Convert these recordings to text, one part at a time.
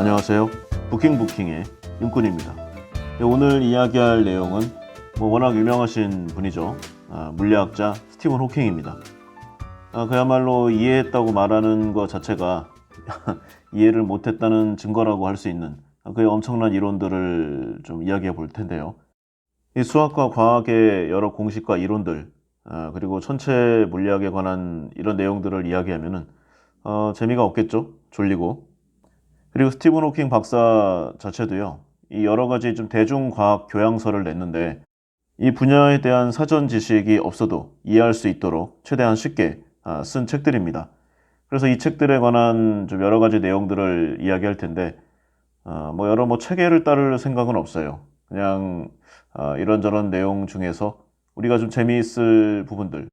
안녕하세요. 부킹의 윤꾼입니다. 오늘 이야기할 내용은 워낙 유명하신 분이죠. 물리학자 스티븐 호킹입니다. 그야말로 이해했다고 말하는 것 자체가 이해를 못했다는 증거라고 할 수 있는 그의 엄청난 이론들을 좀 이야기해 볼 텐데요. 이 수학과 과학의 여러 공식과 이론들, 그리고 천체 물리학에 관한 이런 내용들을 이야기하면은 재미가 없겠죠? 졸리고. 그리고 스티븐 호킹 박사 자체도요, 이 여러 가지 좀 대중과학 교양서를 냈는데, 이 분야에 대한 사전 지식이 없어도 이해할 수 있도록 최대한 쉽게 쓴 책들입니다. 그래서 이 책들에 관한 좀 여러 가지 내용들을 이야기할 텐데, 여러 체계를 따를 생각은 없어요. 그냥 이런저런 내용 중에서 우리가 좀 재미있을 부분들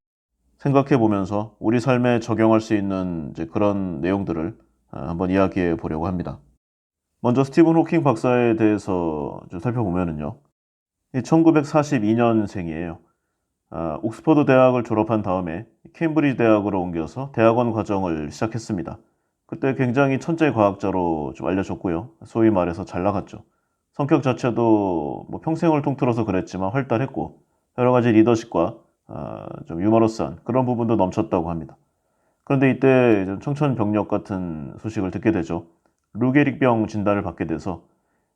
생각해 보면서 우리 삶에 적용할 수 있는 이제 그런 내용들을 한번 이야기해 보려고 합니다. 먼저 스티븐 호킹 박사에 대해서 좀 살펴보면은요. 1942년생이에요. 옥스퍼드 대학을 졸업한 다음에 케임브리지 대학으로 옮겨서 대학원 과정을 시작했습니다. 그때 굉장히 천재 과학자로 좀 알려졌고요. 소위 말해서 잘 나갔죠. 성격 자체도 평생을 통틀어서 그랬지만 활달했고 여러 가지 리더십과 좀 유머러스한 그런 부분도 넘쳤다고 합니다. 그런데 이때 청천벽력 같은 소식을 듣게 되죠. 루게릭병 진단을 받게 돼서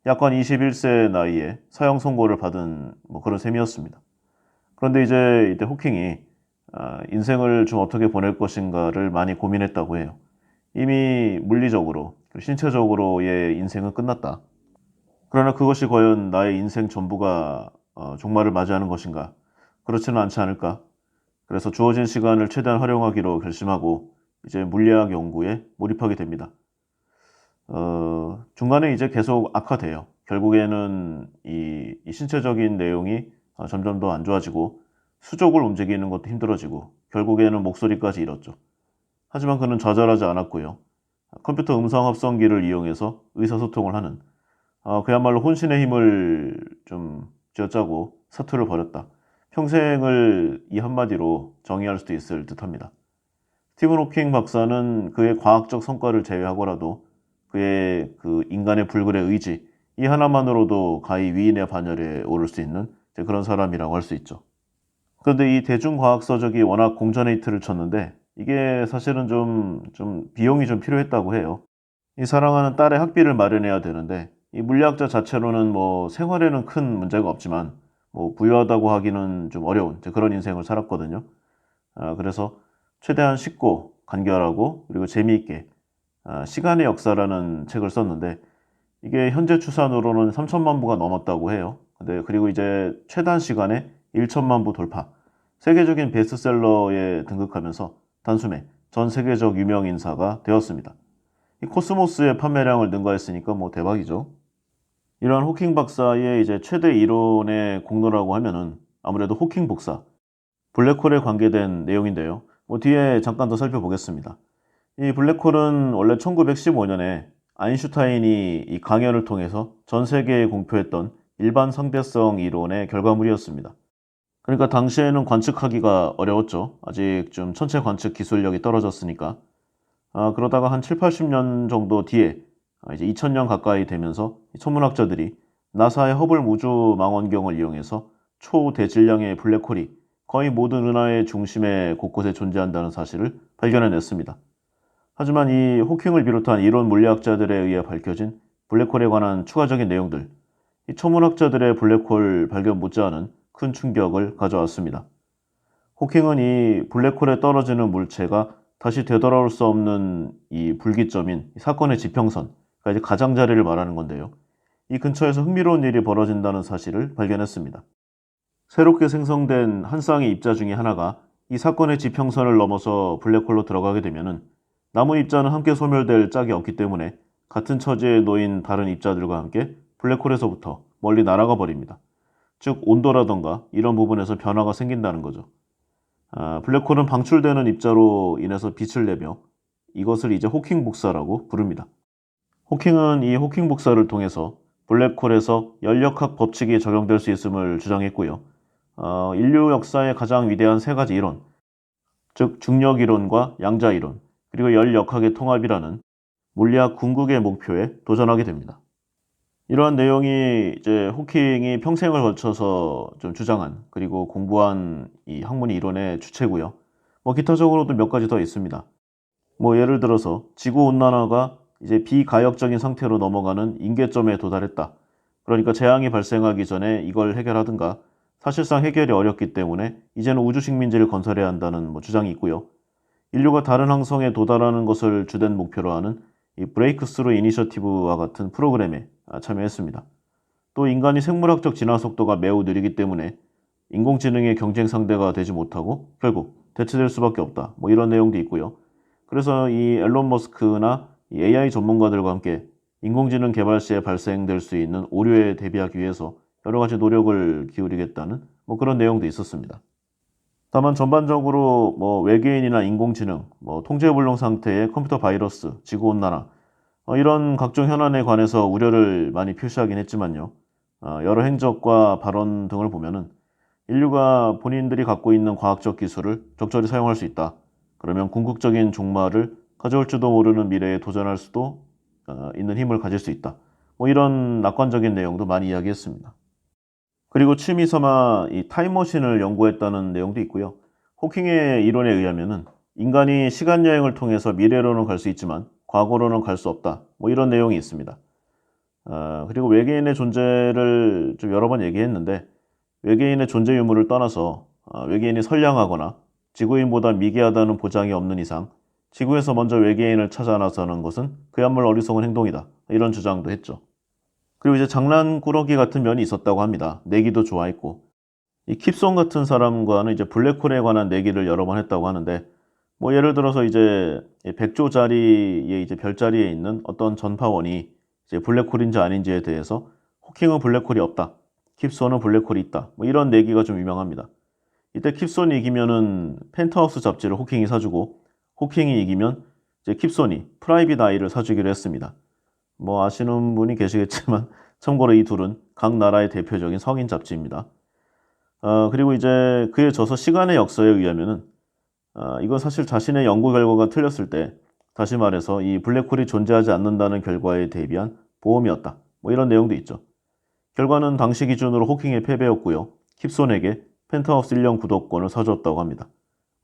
약관 21세 나이에 사형 선고를 받은 그런 셈이었습니다. 그런데 이제 이때 호킹이 인생을 좀 어떻게 보낼 것인가를 많이 고민했다고 해요. 이미 물리적으로, 신체적으로의 인생은 끝났다. 그러나 그것이 과연 나의 인생 전부가 종말을 맞이하는 것인가? 그렇지는 않지 않을까? 그래서 주어진 시간을 최대한 활용하기로 결심하고 이제 물리학 연구에 몰입하게 됩니다. 중간에 이제 계속 악화돼요. 결국에는 이 신체적인 내용이 점점 더 안 좋아지고 수족을 움직이는 것도 힘들어지고 결국에는 목소리까지 잃었죠. 하지만 그는 좌절하지 않았고요. 컴퓨터 음성 합성기를 이용해서 의사소통을 하는 그야말로 혼신의 힘을 좀 쥐어짜고 사투를 벌였다. 평생을 이 한마디로 정의할 수도 있을 듯합니다. 스티븐 호킹 박사는 그의 과학적 성과를 제외하고라도 그의 그 인간의 불굴의 의지 이 하나만으로도 가히 위인의 반열에 오를 수 있는 그런 사람이라고 할 수 있죠. 그런데 이 대중과학 서적이 워낙 공전의 히트를 쳤는데 이게 사실은 좀 비용이 좀 필요했다고 해요. 이 사랑하는 딸의 학비를 마련해야 되는데 이 물리학자 자체로는 생활에는 큰 문제가 없지만 부유하다고 하기는 좀 어려운 그런 인생을 살았거든요. 그래서 최대한 쉽고 간결하고 그리고 재미있게 시간의 역사라는 책을 썼는데 이게 현재 추산으로는 3천만 부가 넘었다고 해요. 그리고 이제 최단 시간에 1천만 부 돌파. 세계적인 베스트셀러에 등극하면서 단숨에 전 세계적 유명 인사가 되었습니다. 이 코스모스의 판매량을 능가했으니까 대박이죠. 이러한 호킹 박사의 이제 최대 이론의 공로라고 하면은 아무래도 호킹 복사, 블랙홀에 관계된 내용인데요. 뒤에 잠깐 더 살펴보겠습니다. 이 블랙홀은 원래 1915년에 아인슈타인이 이 강연을 통해서 전 세계에 공표했던 일반 상대성 이론의 결과물이었습니다. 그러니까 당시에는 관측하기가 어려웠죠. 아직 좀 천체 관측 기술력이 떨어졌으니까. 그러다가 한 7, 80년 정도 뒤에 이제 2000년 가까이 되면서 천문학자들이 나사의 허블 우주망원경을 이용해서 초대질량의 블랙홀이 거의 모든 은하의 중심에 곳곳에 존재한다는 사실을 발견해냈습니다. 하지만 이 호킹을 비롯한 이론 물리학자들에 의해 밝혀진 블랙홀에 관한 추가적인 내용들, 이 천문학자들의 블랙홀 발견 못지않은 큰 충격을 가져왔습니다. 호킹은 이 블랙홀에 떨어지는 물체가 다시 되돌아올 수 없는 이 불기점인 사건의 지평선, 그러니까 이제 가장자리를 말하는 건데요. 이 근처에서 흥미로운 일이 벌어진다는 사실을 발견했습니다. 새롭게 생성된 한 쌍의 입자 중에 하나가 이 사건의 지평선을 넘어서 블랙홀로 들어가게 되면은 남은 입자는 함께 소멸될 짝이 없기 때문에 같은 처지에 놓인 다른 입자들과 함께 블랙홀에서부터 멀리 날아가 버립니다. 즉 온도라던가 이런 부분에서 변화가 생긴다는 거죠. 블랙홀은 방출되는 입자로 인해서 빛을 내며 이것을 이제 호킹 복사라고 부릅니다. 호킹은 이 호킹 복사를 통해서 블랙홀에서 연력학 법칙이 적용될 수 있음을 주장했고요. 인류 역사의 가장 위대한 세 가지 이론, 즉 중력 이론과 양자 이론, 그리고 연력학의 통합이라는 물리학 궁극의 목표에 도전하게 됩니다. 이러한 내용이 이제 호킹이 평생을 거쳐서 좀 주장한 그리고 공부한 이 학문의 이론의 주체고요. 기타적으로도 몇 가지 더 있습니다. 예를 들어서 지구 온난화가 이제 비가역적인 상태로 넘어가는 임계점에 도달했다. 그러니까 재앙이 발생하기 전에 이걸 해결하든가 사실상 해결이 어렵기 때문에 이제는 우주 식민지를 건설해야 한다는 주장이 있고요. 인류가 다른 항성에 도달하는 것을 주된 목표로 하는 이 브레이크스루 이니셔티브와 같은 프로그램에 참여했습니다. 또 인간이 생물학적 진화 속도가 매우 느리기 때문에 인공지능의 경쟁 상대가 되지 못하고 결국 대체될 수밖에 없다. 이런 내용도 있고요. 그래서 이 앨런 머스크나 이 AI 전문가들과 함께 인공지능 개발 시에 발생될 수 있는 오류에 대비하기 위해서 여러 가지 노력을 기울이겠다는 그런 내용도 있었습니다. 다만 전반적으로 외계인이나 인공지능, 통제불능 상태의 컴퓨터 바이러스, 지구온난화 이런 각종 현안에 관해서 우려를 많이 표시하긴 했지만요. 여러 행적과 발언 등을 보면은 인류가 본인들이 갖고 있는 과학적 기술을 적절히 사용할 수 있다. 그러면 궁극적인 종말을 가져올지도 모르는 미래에 도전할 수도 있는 힘을 가질 수 있다. 이런 낙관적인 내용도 많이 이야기했습니다. 그리고 취미 삼아 이 타임머신을 연구했다는 내용도 있고요. 호킹의 이론에 의하면은 인간이 시간 여행을 통해서 미래로는 갈 수 있지만 과거로는 갈 수 없다. 이런 내용이 있습니다. 그리고 외계인의 존재를 좀 여러 번 얘기했는데 외계인의 존재 유무를 떠나서 외계인이 선량하거나 지구인보다 미개하다는 보장이 없는 이상 지구에서 먼저 외계인을 찾아 나서는 것은 그야말로 어리석은 행동이다. 이런 주장도 했죠. 그리고 이제 장난꾸러기 같은 면이 있었다고 합니다. 내기도 좋아했고 이 킵손 같은 사람과는 이제 블랙홀에 관한 내기를 여러 번 했다고 하는데 예를 들어서 이제 100조짜리의 이제 별자리에 있는 어떤 전파원이 이제 블랙홀인지 아닌지에 대해서 호킹은 블랙홀이 없다. 킵손은 블랙홀이 있다. 이런 내기가 좀 유명합니다. 이때 킵손이 이기면은 펜트하우스 잡지를 호킹이 사주고 호킹이 이기면 이제 킵손이 프라이빗 아이를 사주기로 했습니다. 아시는 분이 계시겠지만 참고로 이 둘은 각 나라의 대표적인 성인 잡지입니다. 그리고 이제 그에 져서 시간의 역사에 의하면은 이건 사실 자신의 연구 결과가 틀렸을 때 다시 말해서 이 블랙홀이 존재하지 않는다는 결과에 대비한 보험이었다. 이런 내용도 있죠. 결과는 당시 기준으로 호킹의 패배였고요. 킵손에게 펜트하우스 1년 구독권을 사줬다고 합니다.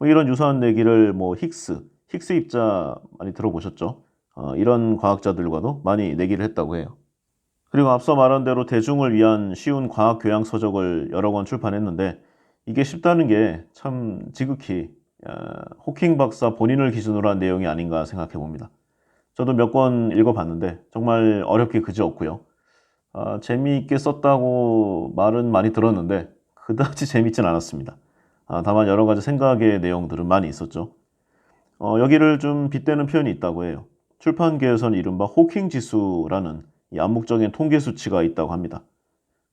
이런 유사한 내기를 힉스 입자 많이 들어보셨죠? 이런 과학자들과도 많이 내기를 했다고 해요. 그리고 앞서 말한 대로 대중을 위한 쉬운 과학 교양 서적을 여러 권 출판했는데 이게 쉽다는 게 참 지극히 호킹 박사 본인을 기준으로 한 내용이 아닌가 생각해 봅니다. 저도 몇 권 읽어봤는데 정말 어렵기 그지없고요. 재미있게 썼다고 말은 많이 들었는데 그다지 재밌진 않았습니다. 다만 여러 가지 생각의 내용들은 많이 있었죠. 여기를 좀 빗대는 표현이 있다고 해요. 출판계에서는 이른바 호킹 지수라는 이 암묵적인 통계 수치가 있다고 합니다.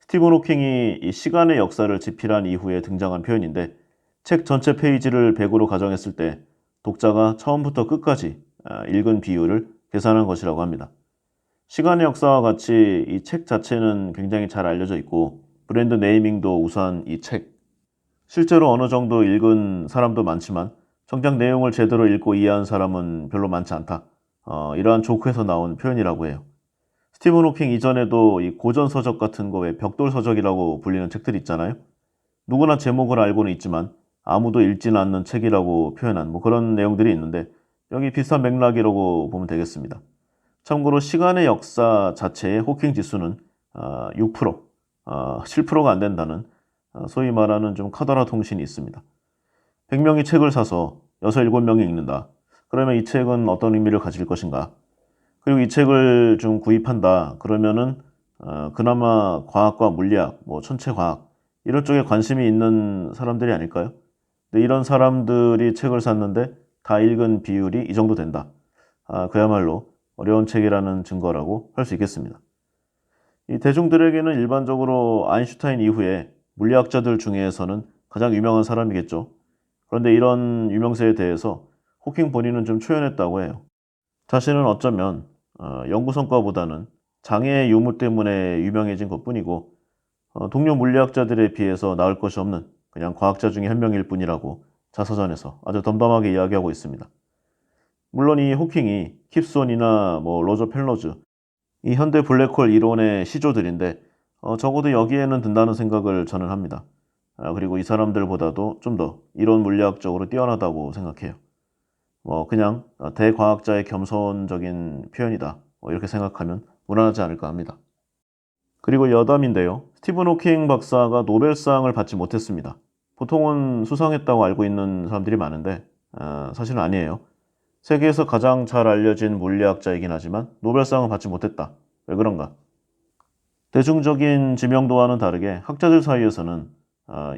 스티븐 호킹이 이 시간의 역사를 집필한 이후에 등장한 표현인데 책 전체 페이지를 100으로 가정했을 때 독자가 처음부터 끝까지 읽은 비율을 계산한 것이라고 합니다. 시간의 역사와 같이 이 책 자체는 굉장히 잘 알려져 있고 브랜드 네이밍도 우수한 이 책. 실제로 어느 정도 읽은 사람도 많지만 정작 내용을 제대로 읽고 이해한 사람은 별로 많지 않다. 이러한 조크에서 나온 표현이라고 해요. 스티븐 호킹 이전에도 이 고전 서적 같은 거 왜 벽돌 서적이라고 불리는 책들 있잖아요. 누구나 제목을 알고는 있지만 아무도 읽지는 않는 책이라고 표현한 그런 내용들이 있는데 여기 비슷한 맥락이라고 보면 되겠습니다. 참고로 시간의 역사 자체의 호킹 지수는 6%, 7%가 안 된다는 소위 말하는 좀 카더라 통신이 있습니다. 100명이 책을 사서 6, 7명이 읽는다. 그러면 이 책은 어떤 의미를 가질 것인가? 그리고 이 책을 좀 구입한다. 그러면은 그나마 과학과 물리학, 천체과학 이런 쪽에 관심이 있는 사람들이 아닐까요? 근데 이런 사람들이 책을 샀는데 다 읽은 비율이 이 정도 된다. 그야말로 어려운 책이라는 증거라고 할 수 있겠습니다. 이 대중들에게는 일반적으로 아인슈타인 이후에 물리학자들 중에서는 가장 유명한 사람이겠죠. 그런데 이런 유명세에 대해서 호킹 본인은 좀 초연했다고 해요. 자신은 어쩌면 연구 성과보다는 장애의 유무 때문에 유명해진 것뿐이고 동료 물리학자들에 비해서 나을 것이 없는 그냥 과학자 중에 한 명일 뿐이라고 자서전에서 아주 덤덤하게 이야기하고 있습니다. 물론 이 호킹이 킵손이나 로저 펠러즈, 이 현대 블랙홀 이론의 시조들인데 적어도 여기에는 든다는 생각을 저는 합니다. 그리고 이 사람들보다도 좀 더 이론 물리학적으로 뛰어나다고 생각해요. 그냥 대과학자의 겸손적인 표현이다, 이렇게 생각하면 무난하지 않을까 합니다. 그리고 여담인데요. 스티븐 호킹 박사가 노벨상을 받지 못했습니다. 보통은 수상했다고 알고 있는 사람들이 많은데 사실은 아니에요. 세계에서 가장 잘 알려진 물리학자이긴 하지만 노벨상을 받지 못했다. 왜 그런가? 대중적인 지명도와는 다르게 학자들 사이에서는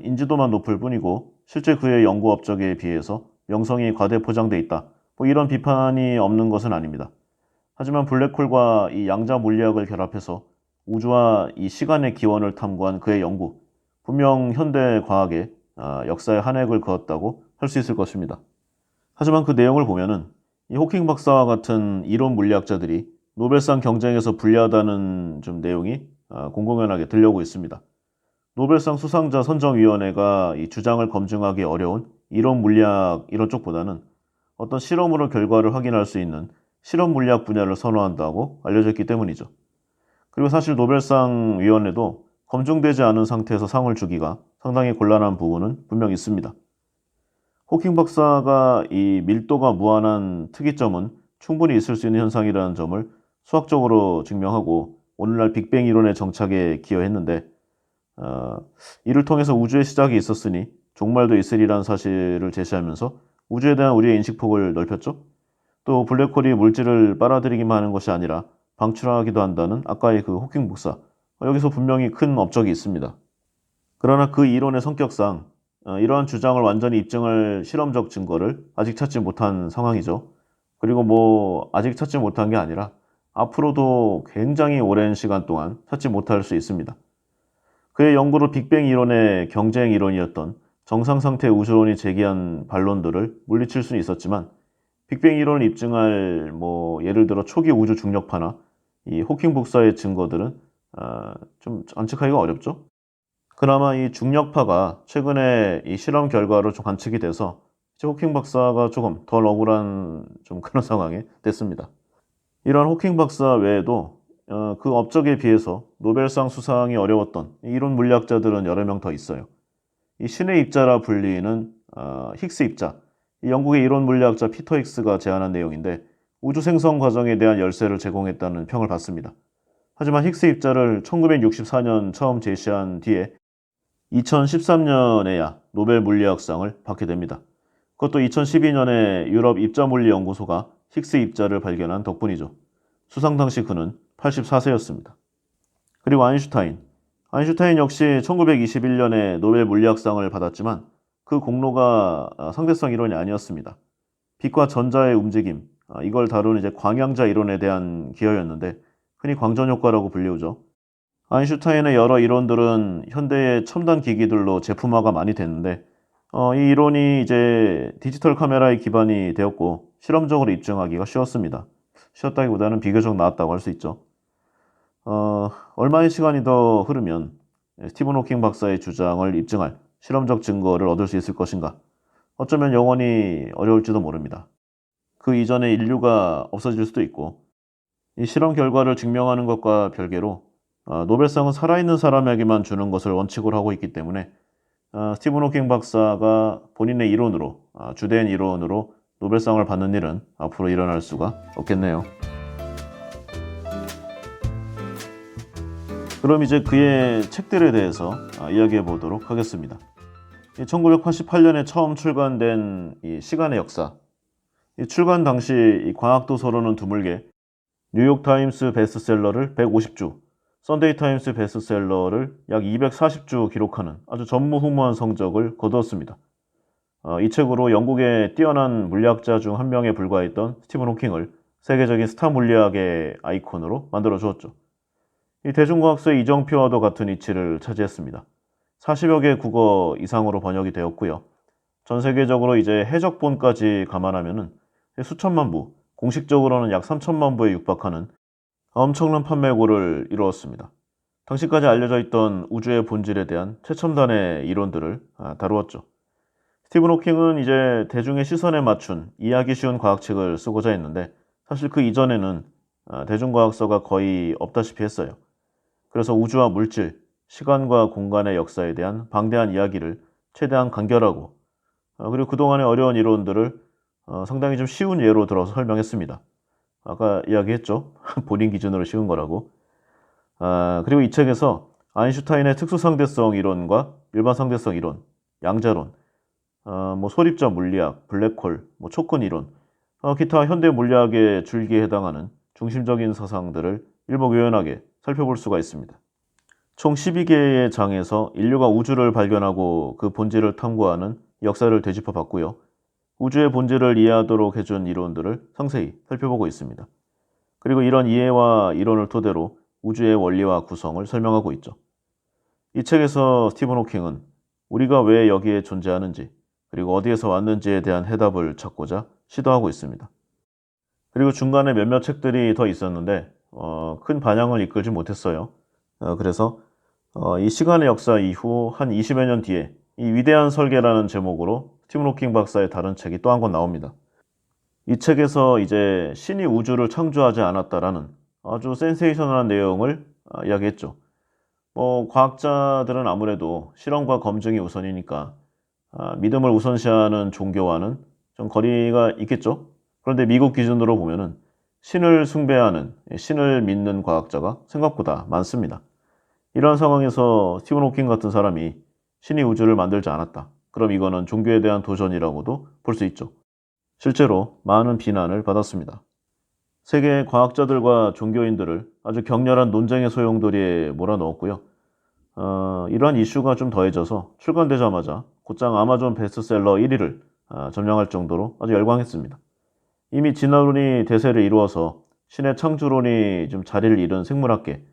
인지도만 높을 뿐이고 실제 그의 연구 업적에 비해서 명성이 과대 포장돼 있다, 이런 비판이 없는 것은 아닙니다. 하지만 블랙홀과 이 양자 물리학을 결합해서 우주와 이 시간의 기원을 탐구한 그의 연구, 분명 현대 과학의 역사에 한 획을 그었다고 할 수 있을 것입니다. 하지만 그 내용을 보면은 이 호킹 박사와 같은 이론 물리학자들이 노벨상 경쟁에서 불리하다는 좀 내용이 공공연하게 들려오고 있습니다. 노벨상 수상자 선정위원회가 이 주장을 검증하기 어려운 이론 물리학 이런 쪽보다는 어떤 실험으로 결과를 확인할 수 있는 실험 물리학 분야를 선호한다고 알려져 있기 때문이죠. 그리고 사실 노벨상 위원회도 검증되지 않은 상태에서 상을 주기가 상당히 곤란한 부분은 분명 있습니다. 호킹 박사가 이 밀도가 무한한 특이점은 충분히 있을 수 있는 현상이라는 점을 수학적으로 증명하고 오늘날 빅뱅 이론의 정착에 기여했는데 이를 통해서 우주의 시작이 있었으니 종말도 있으리라는 사실을 제시하면서 우주에 대한 우리의 인식폭을 넓혔죠. 또 블랙홀이 물질을 빨아들이기만 하는 것이 아니라 방출하기도 한다는 아까의 그 호킹 박사, 여기서 분명히 큰 업적이 있습니다. 그러나 그 이론의 성격상 이러한 주장을 완전히 입증할 실험적 증거를 아직 찾지 못한 상황이죠. 그리고 아직 찾지 못한 게 아니라 앞으로도 굉장히 오랜 시간 동안 찾지 못할 수 있습니다. 그의 연구로 빅뱅 이론의 경쟁 이론이었던 정상상태 우주론이 제기한 반론들을 물리칠 수는 있었지만 빅뱅 이론을 입증할 예를 들어 초기 우주 중력파나 이 호킹 복사의 증거들은 좀 관측하기가 어렵죠. 그나마 이 중력파가 최근에 이 실험 결과로 좀 관측이 돼서 이제 호킹 박사가 조금 덜 억울한 좀 그런 상황이 됐습니다. 이러한 호킹 박사 외에도 그 업적에 비해서 노벨상 수상이 어려웠던 이론 물리학자들은 여러 명 더 있어요. 이 신의 입자라 불리는 힉스 입자, 이 영국의 이론 물리학자 피터 힉스가 제안한 내용인데 우주 생성 과정에 대한 열쇠를 제공했다는 평을 받습니다. 하지만 힉스 입자를 1964년 처음 제시한 뒤에 2013년에야 노벨 물리학상을 받게 됩니다. 그것도 2012년에 유럽 입자물리연구소가 힉스 입자를 발견한 덕분이죠. 수상 당시 그는 84세였습니다. 그리고 아인슈타인 역시 1921년에 노벨 물리학상을 받았지만 그 공로가 상대성 이론이 아니었습니다. 빛과 전자의 움직임, 이걸 다루는 이제 광양자 이론에 대한 기여였는데 흔히 광전 효과라고 불리우죠. 아인슈타인의 여러 이론들은 현대의 첨단 기기들로 제품화가 많이 됐는데 이 이론이 이제 디지털 카메라의 기반이 되었고 실험적으로 입증하기가 쉬웠습니다. 쉬웠다기보다는 비교적 나았다고 할 수 있죠. 얼마의 시간이 더 흐르면 스티븐 호킹 박사의 주장을 입증할 실험적 증거를 얻을 수 있을 것인가? 어쩌면 영원히 어려울지도 모릅니다. 그 이전에 인류가 없어질 수도 있고 이 실험 결과를 증명하는 것과 별개로 노벨상은 살아있는 사람에게만 주는 것을 원칙으로 하고 있기 때문에 스티븐 호킹 박사가 본인의 이론으로 주된 이론으로 노벨상을 받는 일은 앞으로 일어날 수가 없겠네요. 그럼 이제 그의 책들에 대해서 이야기해 보도록 하겠습니다. 1988년에 처음 출간된 이 시간의 역사, 출간 당시 이 과학도서로는 드물게 뉴욕타임스 베스트셀러를 150주, 선데이타임스 베스트셀러를 약 240주 기록하는 아주 전무후무한 성적을 거두었습니다. 이 책으로 영국의 뛰어난 물리학자 중 한 명에 불과했던 스티븐 호킹을 세계적인 스타 물리학의 아이콘으로 만들어 주었죠. 이 대중과학서의 이정표와도 같은 위치를 차지했습니다. 40여 개 국어 이상으로 번역이 되었고요. 전 세계적으로 이제 해적본까지 감안하면은 수천만 부, 공식적으로는 약 3천만 부에 육박하는 엄청난 판매고를 이루었습니다. 당시까지 알려져 있던 우주의 본질에 대한 최첨단의 이론들을 다루었죠. 스티븐 호킹은 이제 대중의 시선에 맞춘 이해하기 쉬운 과학책을 쓰고자 했는데 사실 그 이전에는 대중과학서가 거의 없다시피 했어요. 그래서 우주와 물질, 시간과 공간의 역사에 대한 방대한 이야기를 최대한 간결하고 그리고 그동안의 어려운 이론들을 상당히 좀 쉬운 예로 들어서 설명했습니다. 아까 이야기했죠. 본인 기준으로 쉬운 거라고. 그리고 이 책에서 아인슈타인의 특수상대성 이론과 일반상대성 이론, 양자론, 뭐 소립자 물리학, 블랙홀, 뭐 촉근 이론, 기타 현대 물리학의 줄기에 해당하는 중심적인 사상들을 일목요연하게 살펴볼 수가 있습니다. 총 12개의 장에서 인류가 우주를 발견하고 그 본질을 탐구하는 역사를 되짚어 봤고요. 우주의 본질을 이해하도록 해준 이론들을 상세히 살펴보고 있습니다. 그리고 이런 이해와 이론을 토대로 우주의 원리와 구성을 설명하고 있죠. 이 책에서 스티븐 호킹은 우리가 왜 여기에 존재하는지 그리고 어디에서 왔는지에 대한 해답을 찾고자 시도하고 있습니다. 그리고 중간에 몇몇 책들이 더 있었는데 큰 반향을 이끌지 못했어요. 그래서 이 시간의 역사 이후 한 20여 년 뒤에 이 위대한 설계라는 제목으로 스티븐 호킹 박사의 다른 책이 또 한 권 나옵니다. 이 책에서 이제 신이 우주를 창조하지 않았다라는 아주 센세이셔널한 내용을 이야기했죠. 과학자들은 아무래도 실험과 검증이 우선이니까 믿음을 우선시하는 종교와는 좀 거리가 있겠죠. 그런데 미국 기준으로 보면은 신을 숭배하는, 신을 믿는 과학자가 생각보다 많습니다. 이러한 상황에서 스티븐 호킹 같은 사람이 신이 우주를 만들지 않았다. 그럼 이거는 종교에 대한 도전이라고도 볼 수 있죠. 실제로 많은 비난을 받았습니다. 세계의 과학자들과 종교인들을 아주 격렬한 논쟁의 소용돌이에 몰아넣었고요. 이러한 이슈가 좀 더해져서 출간되자마자 곧장 아마존 베스트셀러 1위를 점령할 정도로 아주 열광했습니다. 이미 진화론이 대세를 이루어서 신의 창조론이 좀 자리를 잃은 생물학계,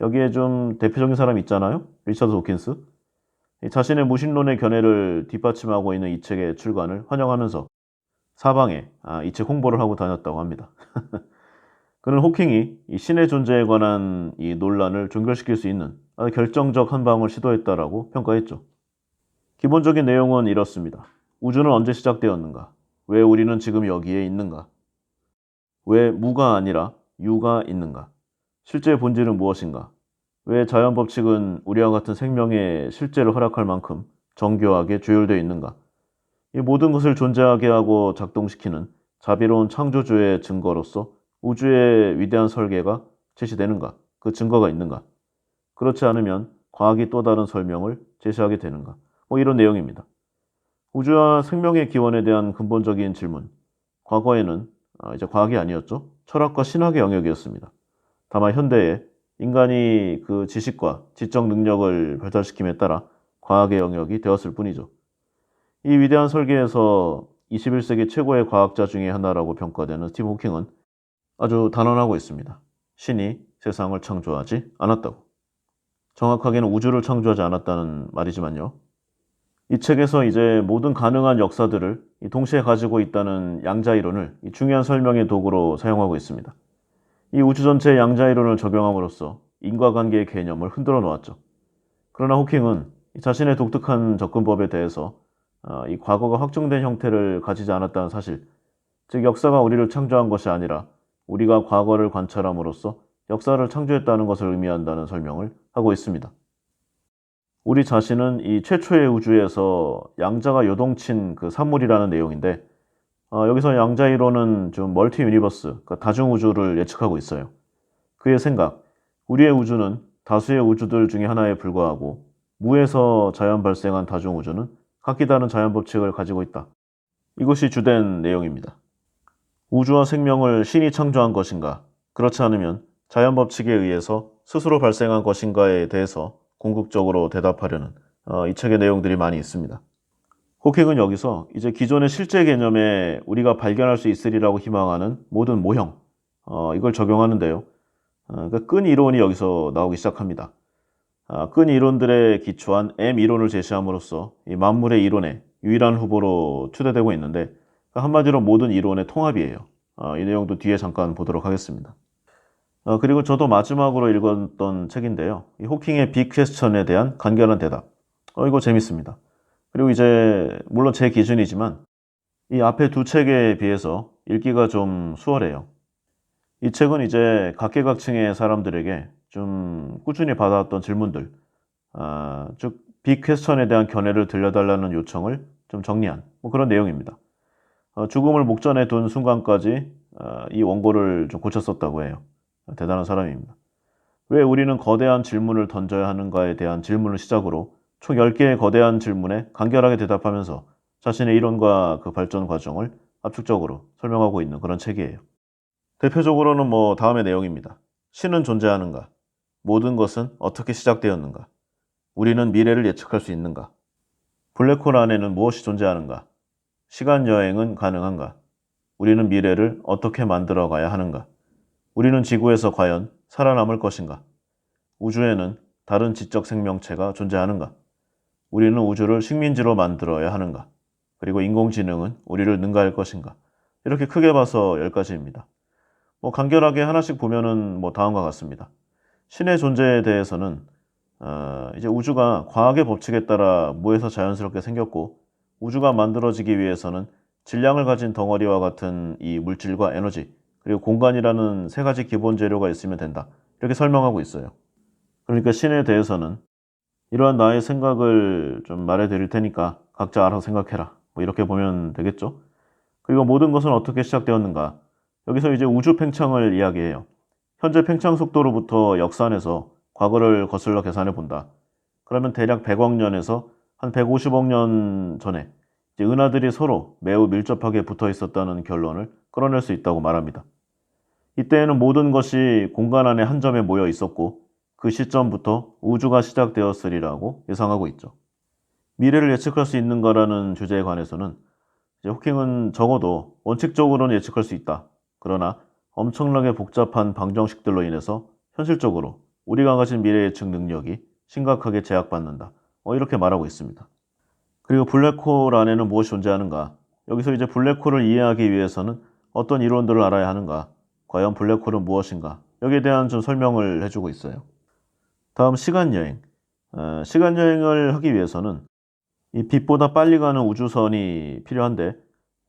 여기에 좀 대표적인 사람이 있잖아요. 리처드 도킨스. 자신의 무신론의 견해를 뒷받침하고 있는 이 책의 출간을 환영하면서 사방에 이 책 홍보를 하고 다녔다고 합니다. 그는 호킹이 이 신의 존재에 관한 이 논란을 종결시킬 수 있는 아주 결정적 한 방을 시도했다라고 평가했죠. 기본적인 내용은 이렇습니다. 우주는 언제 시작되었는가? 왜 우리는 지금 여기에 있는가? 왜 무가 아니라 유가 있는가? 실제의 본질은 무엇인가? 왜 자연 법칙은 우리와 같은 생명에 실제로 허락할 만큼 정교하게 조율되어 있는가? 이 모든 것을 존재하게 하고 작동시키는 자비로운 창조주의 증거로서 우주의 위대한 설계가 제시되는가? 그 증거가 있는가? 그렇지 않으면 과학이 또 다른 설명을 제시하게 되는가? 이런 내용입니다. 우주와 생명의 기원에 대한 근본적인 질문. 과거에는 이제 과학이 아니었죠. 철학과 신학의 영역이었습니다. 다만 현대에 인간이 그 지식과 지적 능력을 발달시킴에 따라 과학의 영역이 되었을 뿐이죠. 이 위대한 설계에서 21세기 최고의 과학자 중에 하나라고 평가되는 스티븐 호킹은 아주 단언하고 있습니다. 신이 세상을 창조하지 않았다고. 정확하게는 우주를 창조하지 않았다는 말이지만요. 이 책에서 이제 모든 가능한 역사들을 동시에 가지고 있다는 양자이론을 중요한 설명의 도구로 사용하고 있습니다. 이 우주 전체의 양자이론을 적용함으로써 인과관계의 개념을 흔들어 놓았죠. 그러나 호킹은 자신의 독특한 접근법에 대해서 이 과거가 확정된 형태를 가지지 않았다는 사실, 즉 역사가 우리를 창조한 것이 아니라 우리가 과거를 관찰함으로써 역사를 창조했다는 것을 의미한다는 설명을 하고 있습니다. 우리 자신은 이 최초의 우주에서 양자가 요동친 그 산물이라는 내용인데 여기서 양자이론은 좀 멀티 유니버스, 그러니까 다중우주를 예측하고 있어요. 그의 생각, 우리의 우주는 다수의 우주들 중에 하나에 불과하고 무에서 자연 발생한 다중우주는 각기 다른 자연 법칙을 가지고 있다. 이것이 주된 내용입니다. 우주와 생명을 신이 창조한 것인가, 그렇지 않으면 자연 법칙에 의해서 스스로 발생한 것인가에 대해서 궁극적으로 대답하려는 이 책의 내용들이 많이 있습니다. 호킹은 여기서 이제 기존의 실제 개념에 우리가 발견할 수 있으리라고 희망하는 모든 모형, 이걸 적용하는데요. 그러니까 끈 이론이 여기서 나오기 시작합니다. 끈 이론들에 기초한 M 이론을 제시함으로써 이 만물의 이론의 유일한 후보로 추대되고 있는데 한마디로 모든 이론의 통합이에요. 이 내용도 뒤에 잠깐 보도록 하겠습니다. 그리고 저도 마지막으로 읽었던 책인데요. 이 호킹의 빅 퀘스천에 대한 간결한 대답. 이거 재밌습니다. 그리고 이제 물론 제 기준이지만 이 앞에 두 책에 비해서 읽기가 좀 수월해요. 이 책은 이제 각계각층의 사람들에게 좀 꾸준히 받아왔던 질문들, 즉 빅 퀘스천에 대한 견해를 들려달라는 요청을 좀 정리한 뭐 그런 내용입니다. 죽음을 목전에 둔 순간까지 이 원고를 좀 고쳤었다고 해요. 대단한 사람입니다. 왜 우리는 거대한 질문을 던져야 하는가에 대한 질문을 시작으로 총 10개의 거대한 질문에 간결하게 대답하면서 자신의 이론과 그 발전 과정을 압축적으로 설명하고 있는 그런 책이에요. 대표적으로는 뭐 다음의 내용입니다. 신은 존재하는가? 모든 것은 어떻게 시작되었는가? 우리는 미래를 예측할 수 있는가? 블랙홀 안에는 무엇이 존재하는가? 시간 여행은 가능한가? 우리는 미래를 어떻게 만들어 가야 하는가? 우리는 지구에서 과연 살아남을 것인가? 우주에는 다른 지적 생명체가 존재하는가? 우리는 우주를 식민지로 만들어야 하는가? 그리고 인공지능은 우리를 능가할 것인가? 이렇게 크게 봐서 10가지입니다. 뭐 간결하게 하나씩 보면은 뭐 다음과 같습니다. 신의 존재에 대해서는 이제 우주가 과학의 법칙에 따라 무에서 자연스럽게 생겼고 우주가 만들어지기 위해서는 질량을 가진 덩어리와 같은 이 물질과 에너지 그리고 공간이라는 세 가지 기본 재료가 있으면 된다. 이렇게 설명하고 있어요. 그러니까 신에 대해서는 이러한 나의 생각을 좀 말해드릴 테니까 각자 알아서 생각해라. 뭐 이렇게 보면 되겠죠. 그리고 모든 것은 어떻게 시작되었는가. 여기서 이제 우주 팽창을 이야기해요. 현재 팽창 속도로부터 역산해서 과거를 거슬러 계산해 본다. 그러면 대략 100억 년에서 한 150억 년 전에 이제 은하들이 서로 매우 밀접하게 붙어 있었다는 결론을 끌어낼 수 있다고 말합니다. 이때에는 모든 것이 공간 안에 한 점에 모여 있었고 그 시점부터 우주가 시작되었으리라고 예상하고 있죠. 미래를 예측할 수 있는가라는 주제에 관해서는 이제 호킹은 적어도 원칙적으로는 예측할 수 있다. 그러나 엄청나게 복잡한 방정식들로 인해서 현실적으로 우리가 가진 미래 예측 능력이 심각하게 제약받는다. 이렇게 말하고 있습니다. 그리고 블랙홀 안에는 무엇이 존재하는가? 여기서 이제 블랙홀을 이해하기 위해서는 어떤 이론들을 알아야 하는가? 과연 블랙홀은 무엇인가? 여기에 대한 좀 설명을 해주고 있어요. 다음 시간여행. 시간여행을 하기 위해서는 이 빛보다 빨리 가는 우주선이 필요한데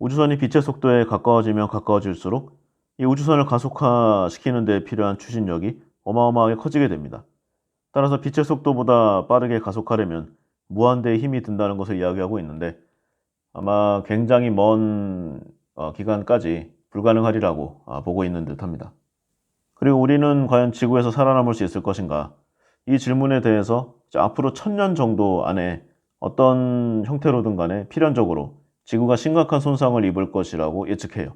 우주선이 빛의 속도에 가까워지면 가까워질수록 이 우주선을 가속화시키는 데 필요한 추진력이 어마어마하게 커지게 됩니다. 따라서 빛의 속도보다 빠르게 가속하려면 무한대의 힘이 든다는 것을 이야기하고 있는데 아마 굉장히 먼 기간까지 불가능하리라고 보고 있는 듯합니다. 그리고 우리는 과연 지구에서 살아남을 수 있을 것인가? 이 질문에 대해서 앞으로 1000년 정도 안에 어떤 형태로든 간에 필연적으로 지구가 심각한 손상을 입을 것이라고 예측해요.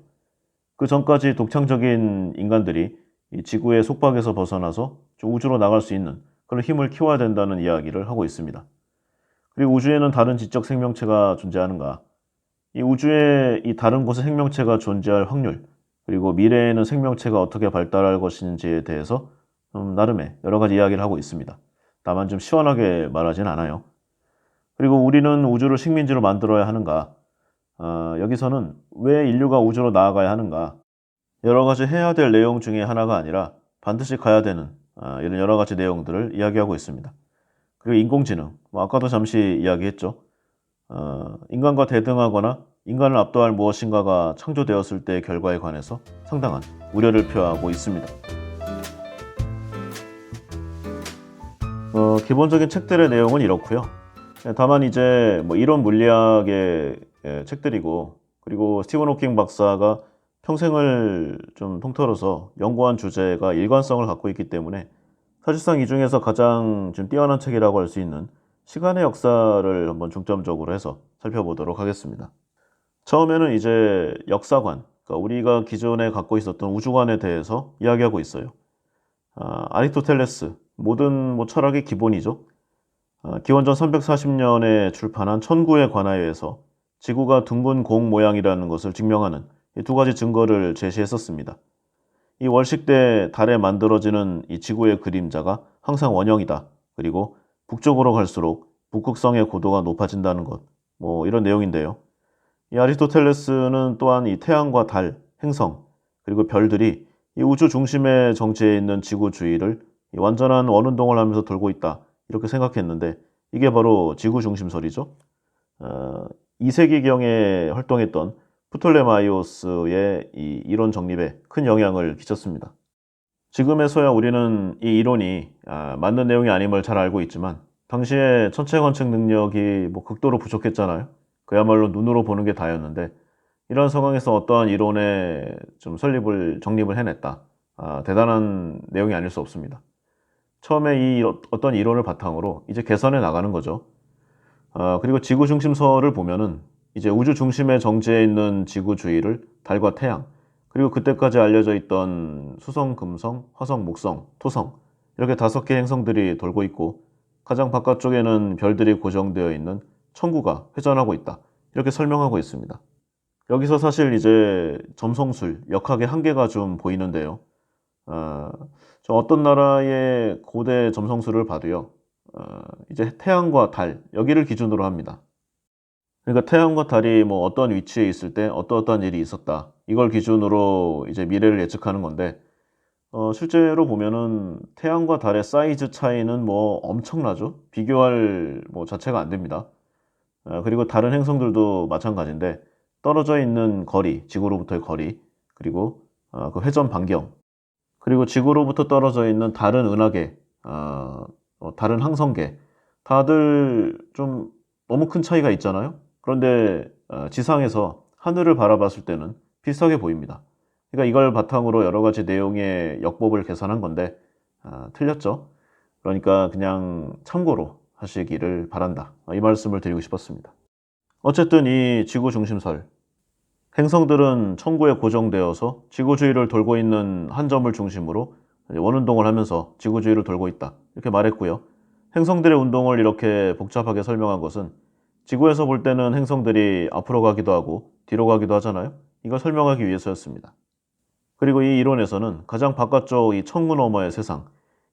그 전까지 독창적인 인간들이 이 지구의 속박에서 벗어나서 좀 우주로 나갈 수 있는 그런 힘을 키워야 된다는 이야기를 하고 있습니다. 그리고 우주에는 다른 지적 생명체가 존재하는가? 이 우주에 이 다른 곳에 생명체가 존재할 확률, 그리고 미래에는 생명체가 어떻게 발달할 것인지에 대해서 나름의 여러 가지 이야기를 하고 있습니다. 다만 좀 시원하게 말하진 않아요. 그리고 우리는 우주를 식민지로 만들어야 하는가? 여기서는 왜 인류가 우주로 나아가야 하는가? 여러 가지 해야 될 내용 중에 하나가 아니라 반드시 가야 되는 이런 여러 가지 내용들을 이야기하고 있습니다. 그리고 인공지능, 아까도 잠시 이야기했죠. 인간과 대등하거나 인간을 압도할 무엇인가가 창조되었을 때의 결과에 관해서 상당한 우려를 표하고 있습니다. 기본적인 책들의 내용은 이렇고요. 다만 이제 이론 물리학의 책들이고 그리고 스티븐 호킹 박사가 평생을 좀 통틀어서 연구한 주제가 일관성을 갖고 있기 때문에 사실상 이 중에서 가장 좀 뛰어난 책이라고 할 수 있는 시간의 역사를 한번 중점적으로 해서 살펴보도록 하겠습니다. 처음에는 이제 역사관, 그러니까 우리가 기존에 갖고 있었던 우주관에 대해서 이야기하고 있어요. 아리스토텔레스, 모든 철학의 기본이죠. 기원전 340년에 출판한 천구의 관하에서 지구가 둥근 공 모양이라는 것을 증명하는 이 두 가지 증거를 제시했었습니다. 이 월식 때 달에 만들어지는 이 지구의 그림자가 항상 원형이다. 그리고 북쪽으로 갈수록 북극성의 고도가 높아진다는 것. 이런 내용인데요. 이 아리스토텔레스는 또한 이 태양과 달, 행성, 그리고 별들이 이 우주 중심의 정체에 있는 지구 주위를 이 완전한 원운동을 하면서 돌고 있다. 이렇게 생각했는데 이게 바로 지구 중심설이죠. 2세기경에 활동했던 프톨레마이오스의 이 이론 정립에 큰 영향을 끼쳤습니다. 지금에서야 우리는 이 이론이 맞는 내용이 아님을 잘 알고 있지만 당시에 천체 관측 능력이 극도로 부족했잖아요. 그야말로 눈으로 보는 게 다였는데 이런 상황에서 어떠한 이론에 좀 정립을 해냈다. 대단한 내용이 아닐 수 없습니다. 처음에 어떤 이론을 바탕으로 이제 개선해 나가는 거죠. 그리고 지구 중심설을 보면은 이제 우주 중심의 정지에 있는 지구 주위를 달과 태양, 그리고 그때까지 알려져 있던 수성, 금성, 화성, 목성, 토성 이렇게 5개 행성들이 돌고 있고 가장 바깥쪽에는 별들이 고정되어 있는 천구가 회전하고 있다. 이렇게 설명하고 있습니다. 여기서 사실 이제 점성술, 역학의 한계가 좀 보이는데요. 어떤 나라의 고대 점성술을 봐도요. 이제 태양과 달, 여기를 기준으로 합니다. 그러니까 태양과 달이 어떤 위치에 있을 때 어떠한 일이 있었다. 이걸 기준으로 이제 미래를 예측하는 건데, 실제로 보면은 태양과 달의 사이즈 차이는 엄청나죠. 비교할 자체가 안 됩니다. 그리고 다른 행성들도 마찬가지인데, 떨어져 있는 거리, 지구로부터의 거리, 그리고 그 회전 반경, 그리고 지구로부터 떨어져 있는 다른 은하계, 다른 항성계, 다들 좀 너무 큰 차이가 있잖아요. 그런데 지상에서 하늘을 바라봤을 때는 비슷하게 보입니다. 그러니까 이걸 바탕으로 여러 가지 내용의 역법을 계산한 건데 틀렸죠. 그러니까 그냥 참고로 하시기를 바란다. 이 말씀을 드리고 싶었습니다. 어쨌든 이 지구 중심설, 행성들은 천구에 고정되어서 지구 주위를 돌고 있는 한 점을 중심으로 원운동을 하면서 지구 주위를 돌고 있다. 이렇게 말했고요. 행성들의 운동을 이렇게 복잡하게 설명한 것은 지구에서 볼 때는 행성들이 앞으로 가기도 하고 뒤로 가기도 하잖아요. 이걸 설명하기 위해서였습니다. 그리고 이 이론에서는 가장 바깥쪽 이 천구 너머의 세상,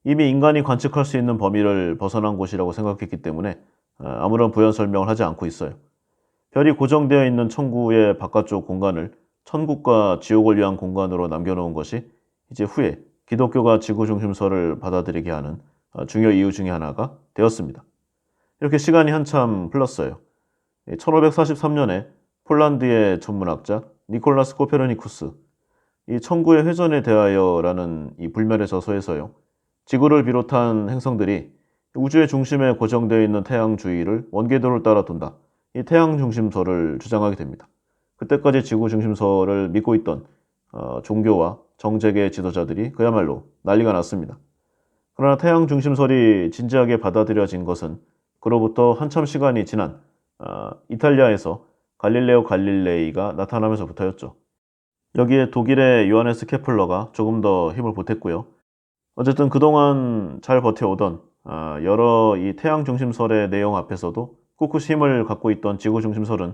이미 인간이 관측할 수 있는 범위를 벗어난 곳이라고 생각했기 때문에 아무런 부연 설명을 하지 않고 있어요. 별이 고정되어 있는 천구의 바깥쪽 공간을 천국과 지옥을 위한 공간으로 남겨놓은 것이 이제 후에 기독교가 지구 중심설을 받아들이게 하는 중요 이유 중에 하나가 되었습니다. 이렇게 시간이 한참 흘렀어요. 1543년에 폴란드의 천문학자 니콜라스 코페르니쿠스, 이 천구의 회전에 대하여라는 이 불멸의 저서에서요. 지구를 비롯한 행성들이 우주의 중심에 고정되어 있는 태양 주위를 원궤도를 따라 돈다. 이 태양 중심설을 주장하게 됩니다. 그때까지 지구 중심설을 믿고 있던 종교와 정재계 지도자들이 그야말로 난리가 났습니다. 그러나 태양 중심설이 진지하게 받아들여진 것은 그로부터 한참 시간이 지난 이탈리아에서 갈릴레오 갈릴레이가 나타나면서부터였죠. 여기에 독일의 요하네스 케플러가 조금 더 힘을 보탰고요. 어쨌든 그동안 잘 버텨오던 여러 이 태양 중심설의 내용 앞에서도 꿋꿋이 힘을 갖고 있던 지구 중심설은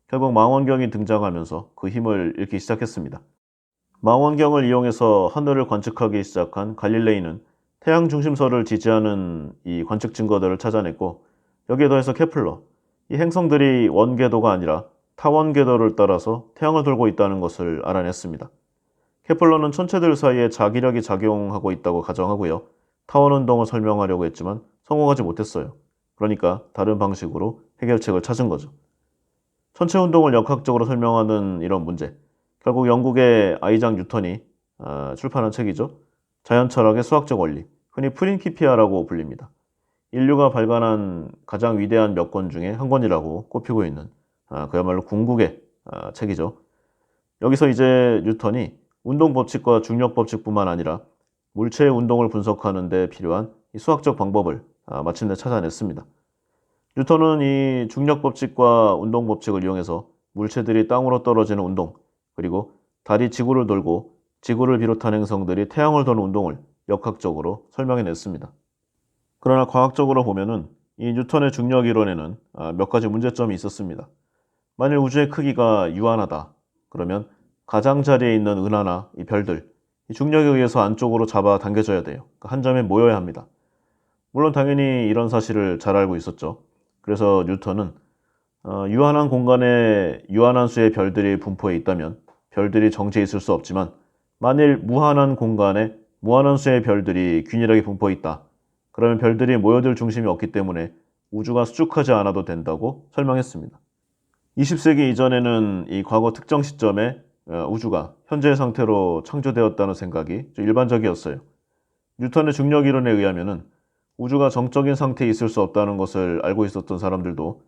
결국 망원경이 등장하면서 그 힘을 잃기 시작했습니다. 망원경을 이용해서 하늘을 관측하기 시작한 갈릴레이는 태양 중심설을 지지하는 이 관측 증거들을 찾아냈고, 여기에 더해서 케플러, 이 행성들이 원궤도가 아니라 타원궤도를 따라서 태양을 돌고 있다는 것을 알아냈습니다. 케플러는 천체들 사이에 자기력이 작용하고 있다고 가정하고요. 타원 운동을 설명하려고 했지만 성공하지 못했어요. 그러니까 다른 방식으로 해결책을 찾은 거죠. 천체 운동을 역학적으로 설명하는 이런 문제, 결국 영국의 아이작 뉴턴이 출판한 책이죠. 자연철학의 수학적 원리, 흔히 프린키피아라고 불립니다. 인류가 발간한 가장 위대한 몇 권 중에 한 권이라고 꼽히고 있는 그야말로 궁극의 책이죠. 여기서 이제 뉴턴이 운동 법칙과 중력 법칙뿐만 아니라 물체의 운동을 분석하는 데 필요한 이 수학적 방법을 마침내 찾아냈습니다. 뉴턴은 이 중력 법칙과 운동 법칙을 이용해서 물체들이 땅으로 떨어지는 운동, 그리고 달이 지구를 돌고 지구를 비롯한 행성들이 태양을 도는 운동을 역학적으로 설명해냈습니다. 그러나 과학적으로 보면은 이 뉴턴의 중력 이론에는 몇 가지 문제점이 있었습니다. 만일 우주의 크기가 유한하다, 그러면 가장자리에 있는 은하나 이 별들, 이 중력에 의해서 안쪽으로 잡아 당겨져야 돼요. 그러니까 한 점에 모여야 합니다. 물론 당연히 이런 사실을 잘 알고 있었죠. 그래서 뉴턴은 유한한 공간에 유한한 수의 별들이 분포해 있다면 별들이 정지해 있을 수 없지만, 만일 무한한 공간에 무한한 수의 별들이 균일하게 분포해 있다, 그러면 별들이 모여들 중심이 없기 때문에 우주가 수축하지 않아도 된다고 설명했습니다. 20세기 이전에는 이 과거 특정 시점에 우주가 현재의 상태로 창조되었다는 생각이 좀 일반적이었어요. 뉴턴의 중력 이론에 의하면은 우주가 정적인 상태에 있을 수 없다는 것을 알고 있었던 사람들도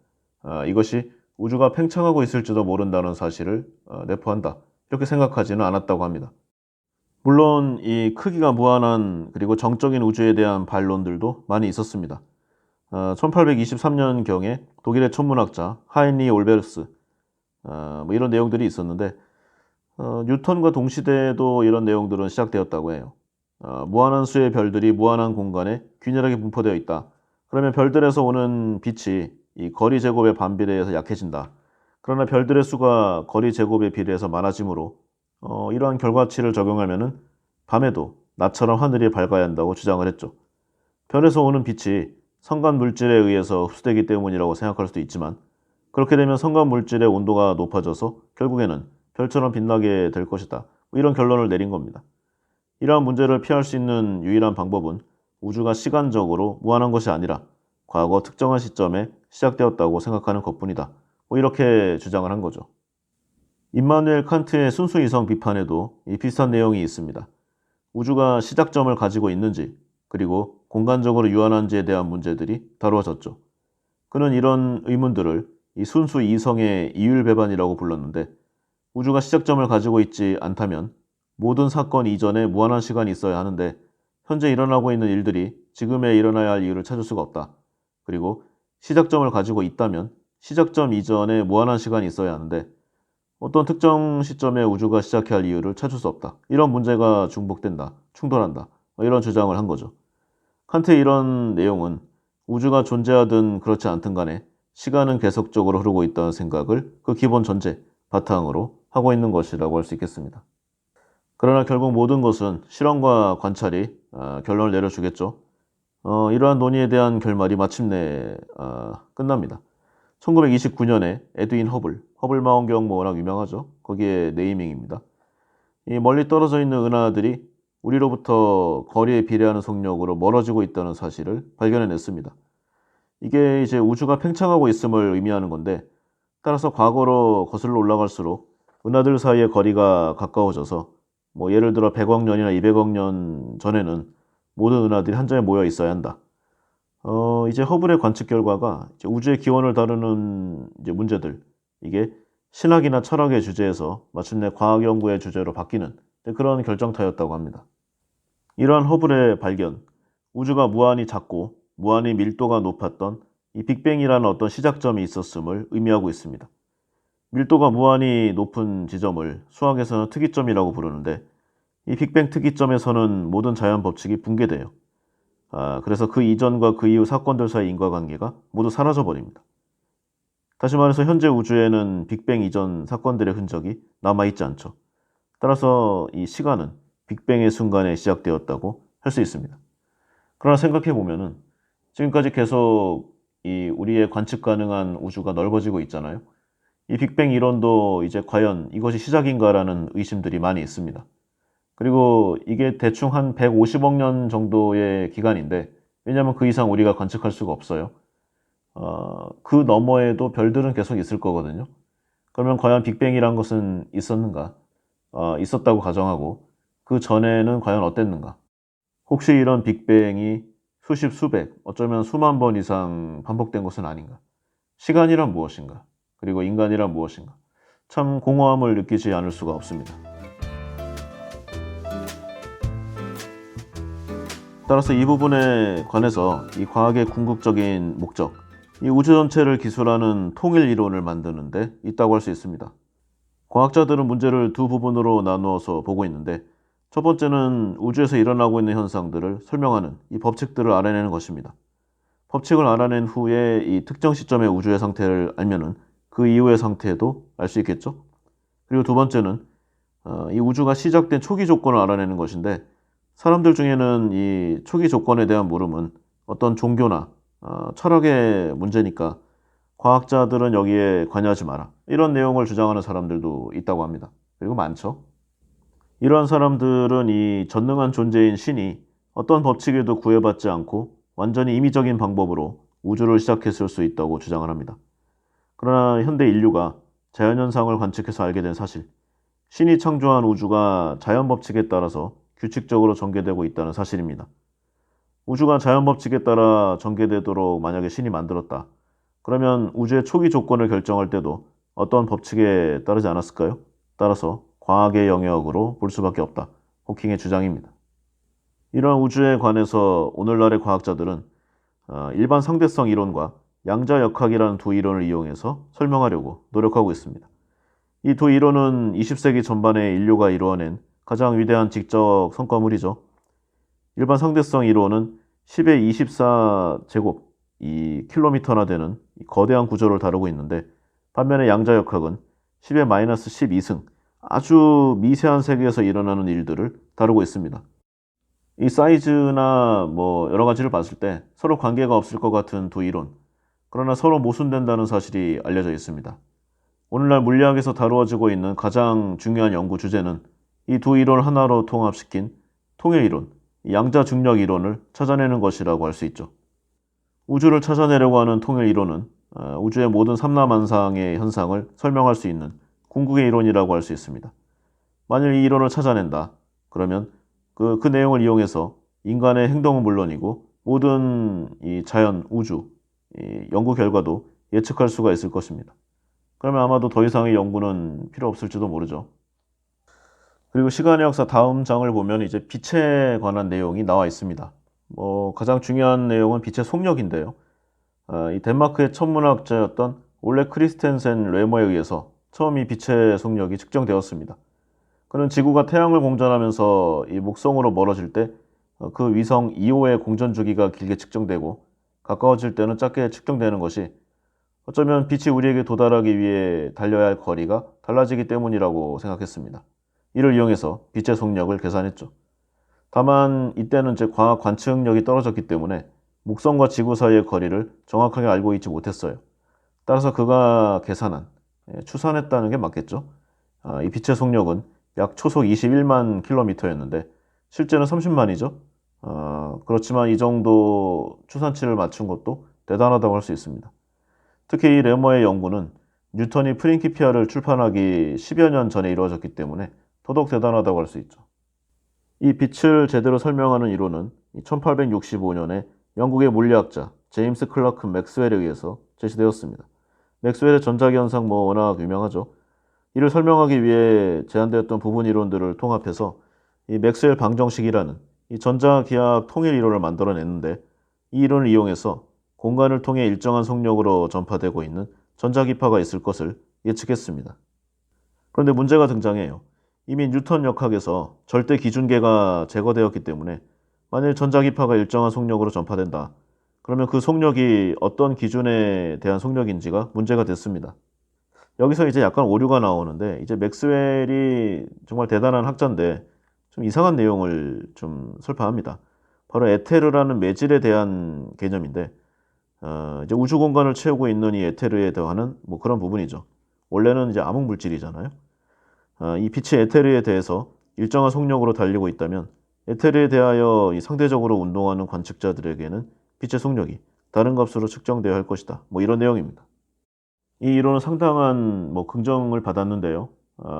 이것이 우주가 팽창하고 있을지도 모른다는 사실을 내포한다. 이렇게 생각하지는 않았다고 합니다. 물론 이 크기가 무한한 그리고 정적인 우주에 대한 반론들도 많이 있었습니다. 1823년경에 독일의 천문학자 하인리 올베르스 뭐 이런 내용들이 있었는데 뉴턴과 동시대에도 이런 내용들은 시작되었다고 해요. 무한한 수의 별들이 무한한 공간에 균일하게 분포되어 있다. 그러면 별들에서 오는 빛이 이 거리 제곱의 반비례해서 약해진다. 그러나 별들의 수가 거리 제곱에 비례해서 많아지므로 이러한 결과치를 적용하면은 밤에도 낮처럼 하늘이 밝아야 한다고 주장을 했죠. 별에서 오는 빛이 성간 물질에 의해서 흡수되기 때문이라고 생각할 수도 있지만 그렇게 되면 성간 물질의 온도가 높아져서 결국에는 별처럼 빛나게 될 것이다. 뭐 이런 결론을 내린 겁니다. 이러한 문제를 피할 수 있는 유일한 방법은 우주가 시간적으로 무한한 것이 아니라 과거 특정한 시점에 시작되었다고 생각하는 것뿐이다. 뭐 이렇게 주장을 한 거죠. 임마누엘 칸트의 순수 이성 비판에도 이 비슷한 내용이 있습니다. 우주가 시작점을 가지고 있는지 그리고 공간적으로 유한한지에 대한 문제들이 다루어졌죠. 그는 이런 의문들을 이 순수 이성의 이율배반이라고 불렀는데 우주가 시작점을 가지고 있지 않다면 모든 사건 이전에 무한한 시간이 있어야 하는데 현재 일어나고 있는 일들이 지금에 일어나야 할 이유를 찾을 수가 없다. 그리고 시작점을 가지고 있다면 시작점 이전에 무한한 시간이 있어야 하는데 어떤 특정 시점에 우주가 시작해야 할 이유를 찾을 수 없다. 이런 문제가 중복된다. 충돌한다. 이런 주장을 한 거죠. 칸트의 이런 내용은 우주가 존재하든 그렇지 않든 간에 시간은 계속적으로 흐르고 있다는 생각을 그 기본 전제, 바탕으로 하고 있는 것이라고 할 수 있겠습니다. 그러나 결국 모든 것은 실험과 관찰이 결론을 내려주겠죠. 이러한 논의에 대한 결말이 마침내 끝납니다. 1929년에 에드윈 허블 망원경 뭐 워낙 유명하죠. 거기에 네이밍입니다. 이 멀리 떨어져 있는 은하들이 우리로부터 거리에 비례하는 속력으로 멀어지고 있다는 사실을 발견해냈습니다. 이게 이제 우주가 팽창하고 있음을 의미하는 건데 따라서 과거로 거슬러 올라갈수록 은하들 사이의 거리가 가까워져서 뭐 예를 들어 100억 년이나 200억 년 전에는 모든 은하들이 한 점에 모여 있어야 한다. 이제 허블의 관측 결과가 이제 우주의 기원을 다루는 이제 문제들, 이게 신학이나 철학의 주제에서 마침내 과학 연구의 주제로 바뀌는 그런 결정타였다고 합니다. 이러한 허블의 발견, 우주가 무한히 작고 무한히 밀도가 높았던 이 빅뱅이라는 어떤 시작점이 있었음을 의미하고 있습니다. 밀도가 무한히 높은 지점을 수학에서는 특이점이라고 부르는데 이 빅뱅 특이점에서는 모든 자연 법칙이 붕괴돼요. 그래서 그 이전과 그 이후 사건들 사이 인과관계가 모두 사라져버립니다. 다시 말해서 현재 우주에는 빅뱅 이전 사건들의 흔적이 남아있지 않죠. 따라서 이 시간은 빅뱅의 순간에 시작되었다고 할 수 있습니다. 그러나 생각해 보면은 지금까지 계속 이 우리의 관측 가능한 우주가 넓어지고 있잖아요. 이 빅뱅 이론도 이제 과연 이것이 시작인가라는 의심들이 많이 있습니다. 그리고 이게 대충 한 150억 년 정도의 기간인데 왜냐하면 그 이상 우리가 관측할 수가 없어요. 그 너머에도 별들은 계속 있을 거거든요. 그러면 과연 빅뱅이란 것은 있었는가? 있었다고 가정하고 그 전에는 과연 어땠는가? 혹시 이런 빅뱅이 수십, 수백, 어쩌면 수만 번 이상 반복된 것은 아닌가? 시간이란 무엇인가? 그리고 인간이란 무엇인가? 참 공허함을 느끼지 않을 수가 없습니다. 따라서 이 부분에 관해서 이 과학의 궁극적인 목적, 이 우주 전체를 기술하는 통일 이론을 만드는데 있다고 할 수 있습니다. 과학자들은 문제를 두 부분으로 나누어서 보고 있는데 첫 번째는 우주에서 일어나고 있는 현상들을 설명하는 이 법칙들을 알아내는 것입니다. 법칙을 알아낸 후에 이 특정 시점의 우주의 상태를 알면은 그 이후의 상태도 알 수 있겠죠. 그리고 두 번째는 이 우주가 시작된 초기 조건을 알아내는 것인데 사람들 중에는 이 초기 조건에 대한 물음은 어떤 종교나 철학의 문제니까 과학자들은 여기에 관여하지 마라. 이런 내용을 주장하는 사람들도 있다고 합니다. 그리고 많죠. 이러한 사람들은 이 전능한 존재인 신이 어떤 법칙에도 구애받지 않고 완전히 임의적인 방법으로 우주를 시작했을 수 있다고 주장을 합니다. 그러나 현대 인류가 자연현상을 관측해서 알게 된 사실, 신이 창조한 우주가 자연법칙에 따라서 규칙적으로 전개되고 있다는 사실입니다. 우주가 자연법칙에 따라 전개되도록 만약에 신이 만들었다. 그러면 우주의 초기 조건을 결정할 때도 어떤 법칙에 따르지 않았을까요? 따라서 과학의 영역으로 볼 수밖에 없다. 호킹의 주장입니다. 이러한 우주에 관해서 오늘날의 과학자들은 일반 상대성 이론과 양자역학이라는 두 이론을 이용해서 설명하려고 노력하고 있습니다. 이 두 이론은 20세기 전반에 인류가 이루어낸 가장 위대한 지적 성과물이죠. 일반 상대성 이론은 10의 24제곱 이 킬로미터나 되는 거대한 구조를 다루고 있는데, 반면에 양자역학은 10의 마이너스 12승 아주 미세한 세계에서 일어나는 일들을 다루고 있습니다. 이 사이즈나 뭐 여러 가지를 봤을 때 서로 관계가 없을 것 같은 두 이론, 그러나 서로 모순된다는 사실이 알려져 있습니다. 오늘날 물리학에서 다루어지고 있는 가장 중요한 연구 주제는 이 두 이론을 하나로 통합시킨 통일이론, 양자중력 이론을 찾아내는 것이라고 할 수 있죠. 우주를 찾아내려고 하는 통일이론은 우주의 모든 삼라만상의 현상을 설명할 수 있는 궁극의 이론이라고 할 수 있습니다. 만일 이 이론을 찾아낸다, 그러면 그 내용을 이용해서 인간의 행동은 물론이고 모든 이 자연, 우주, 이 연구 결과도 예측할 수가 있을 것입니다. 그러면 아마도 더 이상의 연구는 필요 없을지도 모르죠. 그리고 시간의 역사 다음 장을 보면 이제 빛에 관한 내용이 나와 있습니다. 가장 중요한 내용은 빛의 속력인데요. 이 덴마크의 천문학자였던 올레 크리스텐센 레머에 의해서 처음 이 빛의 속력이 측정되었습니다. 그는 지구가 태양을 공전하면서 이 목성으로 멀어질 때 그 위성 2호의 공전 주기가 길게 측정되고 가까워질 때는 짧게 측정되는 것이 어쩌면 빛이 우리에게 도달하기 위해 달려야 할 거리가 달라지기 때문이라고 생각했습니다. 이를 이용해서 빛의 속력을 계산했죠. 다만 이때는 이제 과학 관측력이 떨어졌기 때문에 목성과 지구 사이의 거리를 정확하게 알고 있지 못했어요. 따라서 그가 계산한, 추산했다는 게 맞겠죠. 이 빛의 속력은 약 초속 21만 킬로미터였는데 실제는 30만이죠. 그렇지만 이 정도 추산치를 맞춘 것도 대단하다고 할 수 있습니다. 특히 이 레머의 연구는 뉴턴이 프린키피아를 출판하기 10여 년 전에 이루어졌기 때문에 더더욱 대단하다고 할 수 있죠. 이 빛을 제대로 설명하는 이론은 1865년에 영국의 물리학자 제임스 클라크 맥스웰에 의해서 제시되었습니다. 맥스웰의 전자기현상 워낙 유명하죠. 이를 설명하기 위해 제안되었던 부분 이론들을 통합해서 이 맥스웰 방정식이라는 이 전자기하 통일 이론을 만들어냈는데, 이 이론을 이용해서 공간을 통해 일정한 속력으로 전파되고 있는 전자기파가 있을 것을 예측했습니다. 그런데 문제가 등장해요. 이미 뉴턴 역학에서 절대 기준계가 제거되었기 때문에 만일 전자기파가 일정한 속력으로 전파된다, 그러면 그 속력이 어떤 기준에 대한 속력인지가 문제가 됐습니다. 여기서 이제 약간 오류가 나오는데, 이제 맥스웰이 정말 대단한 학자인데 좀 이상한 내용을 좀 설파합니다. 바로 에테르라는 매질에 대한 개념인데, 이제 우주 공간을 채우고 있는 이 에테르에 대한 뭐 그런 부분이죠. 원래는 이제 암흑 물질이잖아요. 이 빛이 에테르에 대해서 일정한 속력으로 달리고 있다면 에테르에 대하여 이 상대적으로 운동하는 관측자들에게는 빛의 속력이 다른 값으로 측정되어야 할 것이다. 뭐 이런 내용입니다. 이 이론은 상당한 긍정을 받았는데요.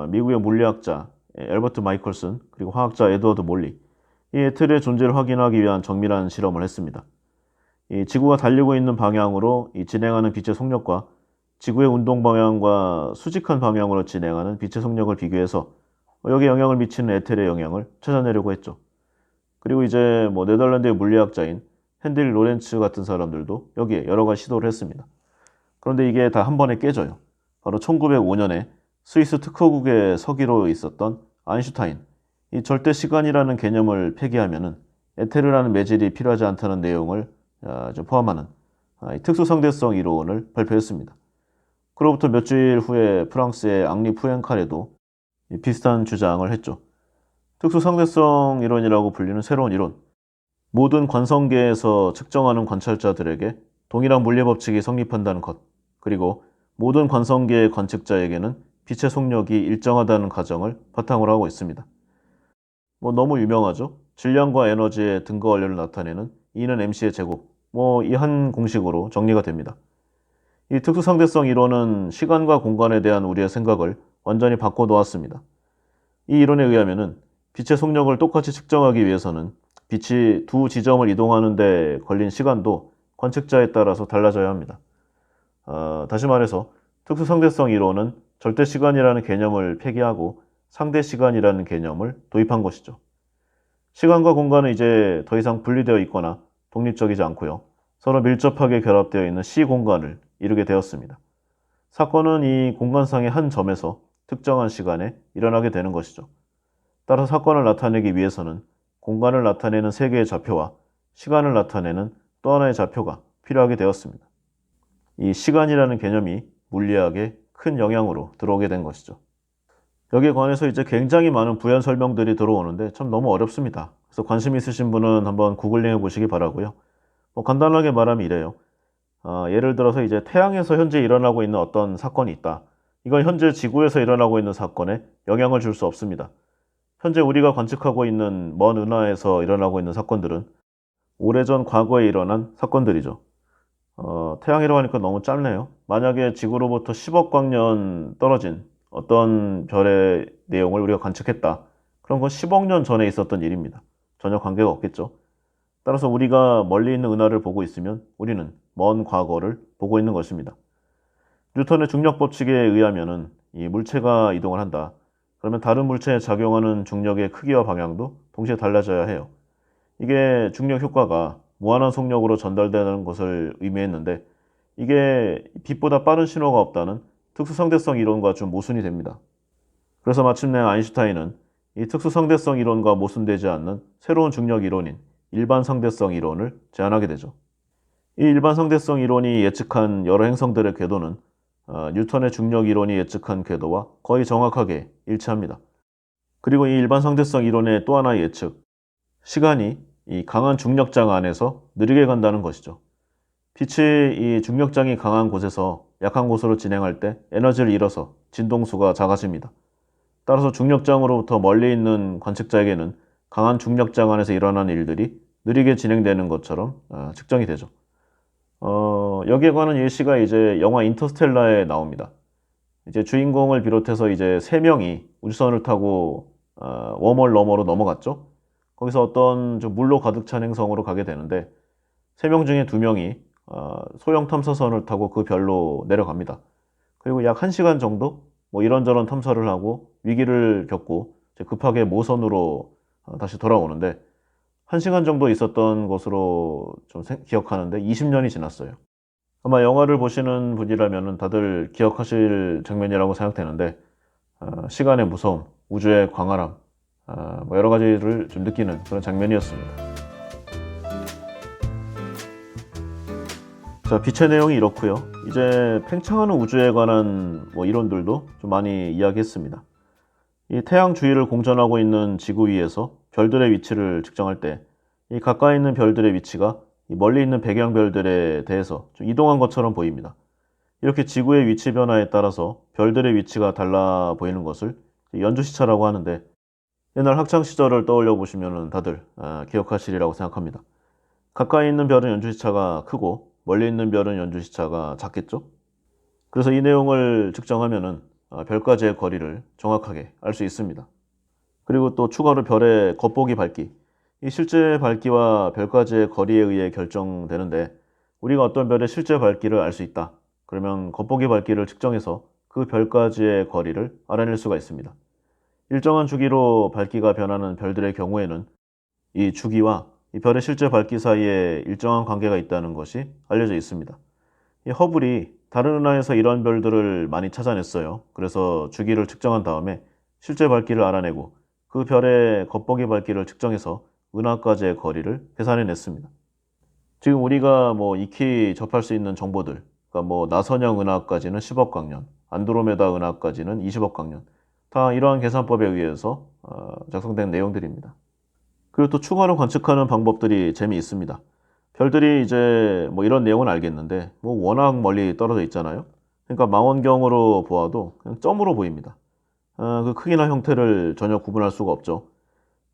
미국의 물리학자 엘버트 마이클슨, 그리고 화학자 에드워드 몰리, 이 에테르의 존재를 확인하기 위한 정밀한 실험을 했습니다. 이 지구가 달리고 있는 방향으로 진행하는 빛의 속력과 지구의 운동 방향과 수직한 방향으로 진행하는 빛의 속력을 비교해서 여기에 영향을 미치는 에테르의 영향을 찾아내려고 했죠. 그리고 이제 네덜란드의 물리학자인 핸들 로렌츠 같은 사람들도 여기에 여러 가지 시도를 했습니다. 그런데 이게 다 한 번에 깨져요. 바로 1905년에 스위스 특허국의 서기로 있었던 아인슈타인, 이 절대 시간이라는 개념을 폐기하면은 에테르라는 매질이 필요하지 않다는 내용을 포함하는 특수 상대성 이론을 발표했습니다. 그로부터 몇 주일 후에 프랑스의 앙리 푸엥카레도 비슷한 주장을 했죠. 특수 상대성 이론이라고 불리는 새로운 이론, 모든 관성계에서 측정하는 관찰자들에게 동일한 물리 법칙이 성립한다는 것, 그리고 모든 관성계의 관측자에게는 빛의 속력이 일정하다는 가정을 바탕으로 하고 있습니다. 너무 유명하죠? 질량과 에너지의 등가 원리를 나타내는 E는 mc의 제곱, 이 한 공식으로 정리가 됩니다. 이 특수상대성 이론은 시간과 공간에 대한 우리의 생각을 완전히 바꿔놓았습니다. 이 이론에 의하면은 빛의 속력을 똑같이 측정하기 위해서는 빛이 두 지점을 이동하는 데 걸린 시간도 관측자에 따라서 달라져야 합니다. 다시 말해서 특수상대성 이론은 절대시간이라는 개념을 폐기하고 상대시간이라는 개념을 도입한 것이죠. 시간과 공간은 이제 더 이상 분리되어 있거나 독립적이지 않고요. 서로 밀접하게 결합되어 있는 시공간을 이루게 되었습니다. 사건은 이 공간상의 한 점에서 특정한 시간에 일어나게 되는 것이죠. 따라서 사건을 나타내기 위해서는 공간을 나타내는 세 개의 좌표와 시간을 나타내는 또 하나의 좌표가 필요하게 되었습니다. 이 시간이라는 개념이 물리학에 큰 영향으로 들어오게 된 것이죠. 여기에 관해서 이제 굉장히 많은 부연 설명들이 들어오는데 참 너무 어렵습니다. 그래서 관심 있으신 분은 한번 구글링해 보시기 바라고요. 간단하게 말하면 이래요. 예를 들어서 이제 태양에서 현재 일어나고 있는 어떤 사건이 있다. 이건 현재 지구에서 일어나고 있는 사건에 영향을 줄 수 없습니다. 현재 우리가 관측하고 있는 먼 은하에서 일어나고 있는 사건들은 오래전 과거에 일어난 사건들이죠. 태양이라고 하니까 너무 짧네요. 만약에 지구로부터 10억 광년 떨어진 어떤 별의 내용을 우리가 관측했다. 그런 건 10억 년 전에 있었던 일입니다. 전혀 관계가 없겠죠. 따라서 우리가 멀리 있는 은하를 보고 있으면 우리는 먼 과거를 보고 있는 것입니다. 뉴턴의 중력 법칙에 의하면은 이 물체가 이동을 한다. 그러면 다른 물체에 작용하는 중력의 크기와 방향도 동시에 달라져야 해요. 이게 중력 효과가 무한한 속력으로 전달되는 것을 의미했는데 이게 빛보다 빠른 신호가 없다는 특수상대성 이론과 좀 모순이 됩니다. 그래서 마침내 아인슈타인은 이 특수상대성 이론과 모순되지 않는 새로운 중력 이론인 일반상대성 이론을 제안하게 되죠. 이 일반상대성 이론이 예측한 여러 행성들의 궤도는 뉴턴의 중력 이론이 예측한 궤도와 거의 정확하게 일치합니다. 그리고 이 일반상대성 이론의 또 하나의 예측, 시간이 이 강한 중력장 안에서 느리게 간다는 것이죠. 빛이 이 중력장이 강한 곳에서 약한 곳으로 진행할 때 에너지를 잃어서 진동수가 작아집니다. 따라서 중력장으로부터 멀리 있는 관측자에게는 강한 중력장 안에서 일어나는 일들이 느리게 진행되는 것처럼 측정이 되죠. 여기에 관한 예시가 이제 영화 인터스텔라에 나옵니다. 이제 주인공을 비롯해서 이제 세 명이 우주선을 타고 웜홀 너머로 넘어갔죠. 거기서 어떤 좀 물로 가득 찬 행성으로 가게 되는데 세 명 중에 두 명이 소형 탐사선을 타고 그 별로 내려갑니다. 그리고 약 1시간 정도 뭐 이런저런 탐사를 하고 위기를 겪고 이제 급하게 모선으로 다시 돌아오는데 1시간 정도 있었던 것으로 좀 기억하는데 20년이 지났어요. 아마 영화를 보시는 분이라면 다들 기억하실 장면이라고 생각되는데 시간의 무서움, 우주의 광활함, 뭐 여러 가지를 좀 느끼는 그런 장면이었습니다. 자, 빛의 내용이 이렇고요. 이제 팽창하는 우주에 관한 뭐 이론들도 좀 많이 이야기했습니다. 이 태양 주위를 공전하고 있는 지구 위에서 별들의 위치를 측정할 때 이 가까이 있는 별들의 위치가 이 멀리 있는 배경별들에 대해서 좀 이동한 것처럼 보입니다. 이렇게 지구의 위치 변화에 따라서 별들의 위치가 달라 보이는 것을 연주시차라고 하는데 옛날 학창 시절을 떠올려 보시면 다들 기억하시리라고 생각합니다. 가까이 있는 별은 연주시차가 크고 멀리 있는 별은 연주시차가 작겠죠? 그래서 이 내용을 측정하면은 별까지의 거리를 정확하게 알 수 있습니다. 그리고 또 추가로 별의 겉보기 밝기, 이 실제 밝기와 별까지의 거리에 의해 결정되는데 우리가 어떤 별의 실제 밝기를 알 수 있다. 그러면 겉보기 밝기를 측정해서 그 별까지의 거리를 알아낼 수가 있습니다. 일정한 주기로 밝기가 변하는 별들의 경우에는 이 주기와 이 별의 실제 밝기 사이에 일정한 관계가 있다는 것이 알려져 있습니다. 이 허블이 다른 은하에서 이런 별들을 많이 찾아냈어요. 그래서 주기를 측정한 다음에 실제 밝기를 알아내고 그 별의 겉보기 밝기를 측정해서 은하까지의 거리를 계산해냈습니다. 지금 우리가 뭐 익히 접할 수 있는 정보들, 그러니까 뭐 나선형 은하까지는 10억 광년, 안드로메다 은하까지는 20억 광년, 다 이러한 계산법에 의해서 작성된 내용들입니다. 그리고 또 추가로 관측하는 방법들이 재미있습니다. 별들이 이제 뭐 이런 내용은 알겠는데 뭐 워낙 멀리 떨어져 있잖아요. 그러니까 망원경으로 보아도 그냥 점으로 보입니다. 그 크기나 형태를 전혀 구분할 수가 없죠.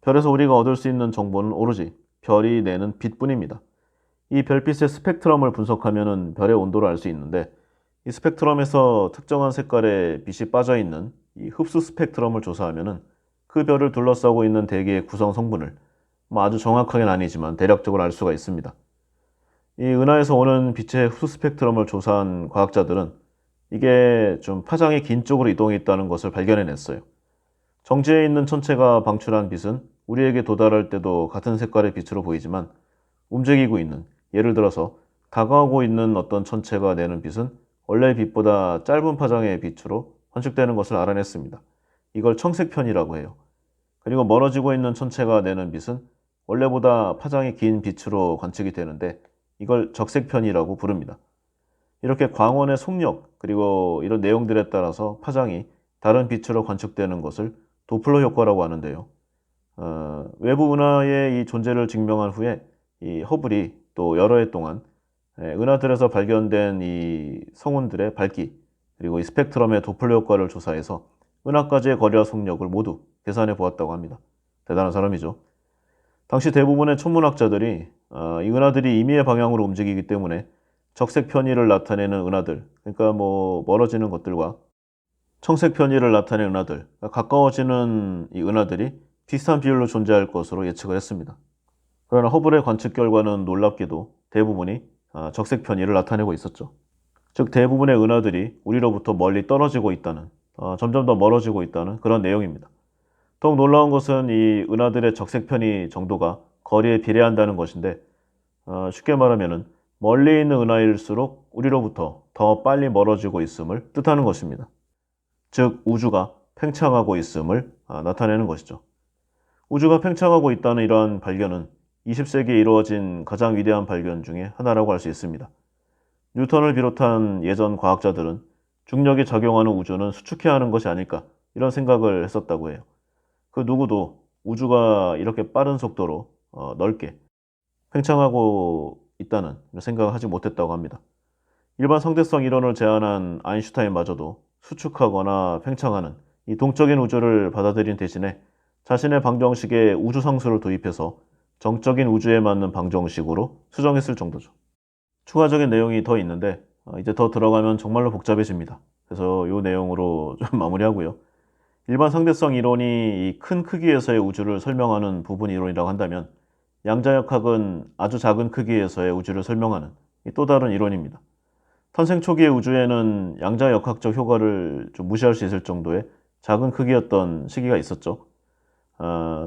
별에서 우리가 얻을 수 있는 정보는 오로지 별이 내는 빛뿐입니다. 이 별빛의 스펙트럼을 분석하면 별의 온도를 알 수 있는데 이 스펙트럼에서 특정한 색깔의 빛이 빠져 있는 이 흡수 스펙트럼을 조사하면은 그 별을 둘러싸고 있는 대기의 구성 성분을 뭐 아주 정확하게는 아니지만 대략적으로 알 수가 있습니다. 이 은하에서 오는 빛의 흡수 스펙트럼을 조사한 과학자들은 이게 좀 파장이 긴 쪽으로 이동해 있다는 것을 발견해냈어요. 정지해 있는 천체가 방출한 빛은 우리에게 도달할 때도 같은 색깔의 빛으로 보이지만 움직이고 있는, 예를 들어서 다가오고 있는 어떤 천체가 내는 빛은 원래의 빛보다 짧은 파장의 빛으로 관측되는 것을 알아냈습니다. 이걸 청색편이라고 해요. 그리고 멀어지고 있는 천체가 내는 빛은 원래보다 파장이 긴 빛으로 관측이 되는데 이걸 적색편이라고 부릅니다. 이렇게 광원의 속력 그리고 이런 내용들에 따라서 파장이 다른 빛으로 관측되는 것을 도플러 효과라고 하는데요. 외부 은하의 이 존재를 증명한 후에 이 허블이 또 여러 해 동안 은하들에서 발견된 이 성운들의 밝기 그리고 이 스펙트럼의 도플러 효과를 조사해서 은하까지의 거리와 속력을 모두 계산해 보았다고 합니다. 대단한 사람이죠. 당시 대부분의 천문학자들이 이 은하들이 임의의 방향으로 움직이기 때문에 적색 편의를 나타내는 은하들, 그러니까 뭐 멀어지는 것들과 청색 편의를 나타내는 은하들, 그러니까 가까워지는 이 은하들이 비슷한 비율로 존재할 것으로 예측을 했습니다. 그러나 허블의 관측 결과는 놀랍게도 대부분이 적색 편의를 나타내고 있었죠. 즉 대부분의 은하들이 우리로부터 멀리 떨어지고 있다는, 점점 더 멀어지고 있다는 그런 내용입니다. 더욱 놀라운 것은 이 은하들의 적색 편의 정도가 거리에 비례한다는 것인데 쉽게 말하면 멀리 있는 은하일수록 우리로부터 더 빨리 멀어지고 있음을 뜻하는 것입니다. 즉 우주가 팽창하고 있음을 나타내는 것이죠. 우주가 팽창하고 있다는 이러한 발견은 20세기에 이루어진 가장 위대한 발견 중에 하나라고 할 수 있습니다. 뉴턴을 비롯한 예전 과학자들은 중력이 작용하는 우주는 수축해야 하는 것이 아닐까 이런 생각을 했었다고 해요. 그 누구도 우주가 이렇게 빠른 속도로 넓게 팽창하고 있다는 생각을 하지 못했다고 합니다. 일반 상대성 이론을 제안한 아인슈타인마저도 수축하거나 팽창하는 이 동적인 우주를 받아들인 대신에 자신의 방정식에 우주 상수를 도입해서 정적인 우주에 맞는 방정식으로 수정했을 정도죠. 추가적인 내용이 더 있는데 이제 더 들어가면 정말로 복잡해집니다. 그래서 이 내용으로 좀 마무리하고요. 일반 상대성 이론이 이 큰 크기에서의 우주를 설명하는 부분 이론이라고 한다면 양자역학은 아주 작은 크기에서의 우주를 설명하는 또 다른 이론입니다. 탄생 초기의 우주에는 양자역학적 효과를 좀 무시할 수 있을 정도의 작은 크기였던 시기가 있었죠.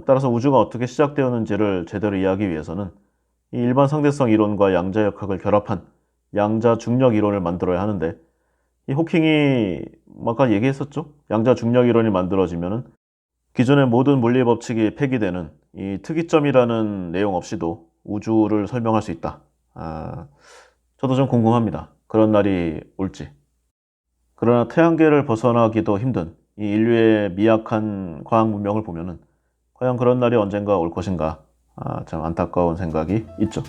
따라서 우주가 어떻게 시작되었는지를 제대로 이해하기 위해서는 이 일반 상대성 이론과 양자역학을 결합한 양자 중력 이론을 만들어야 하는데 이 호킹이 아까 얘기했었죠. 양자 중력 이론이 만들어지면은 기존의 모든 물리 법칙이 폐기되는 이 특이점이라는 내용 없이도 우주를 설명할 수 있다. 저도 좀 궁금합니다. 그런 날이 올지. 그러나 태양계를 벗어나기도 힘든 이 인류의 미약한 과학 문명을 보면은 과연 그런 날이 언젠가 올 것인가 참 안타까운 생각이 있죠.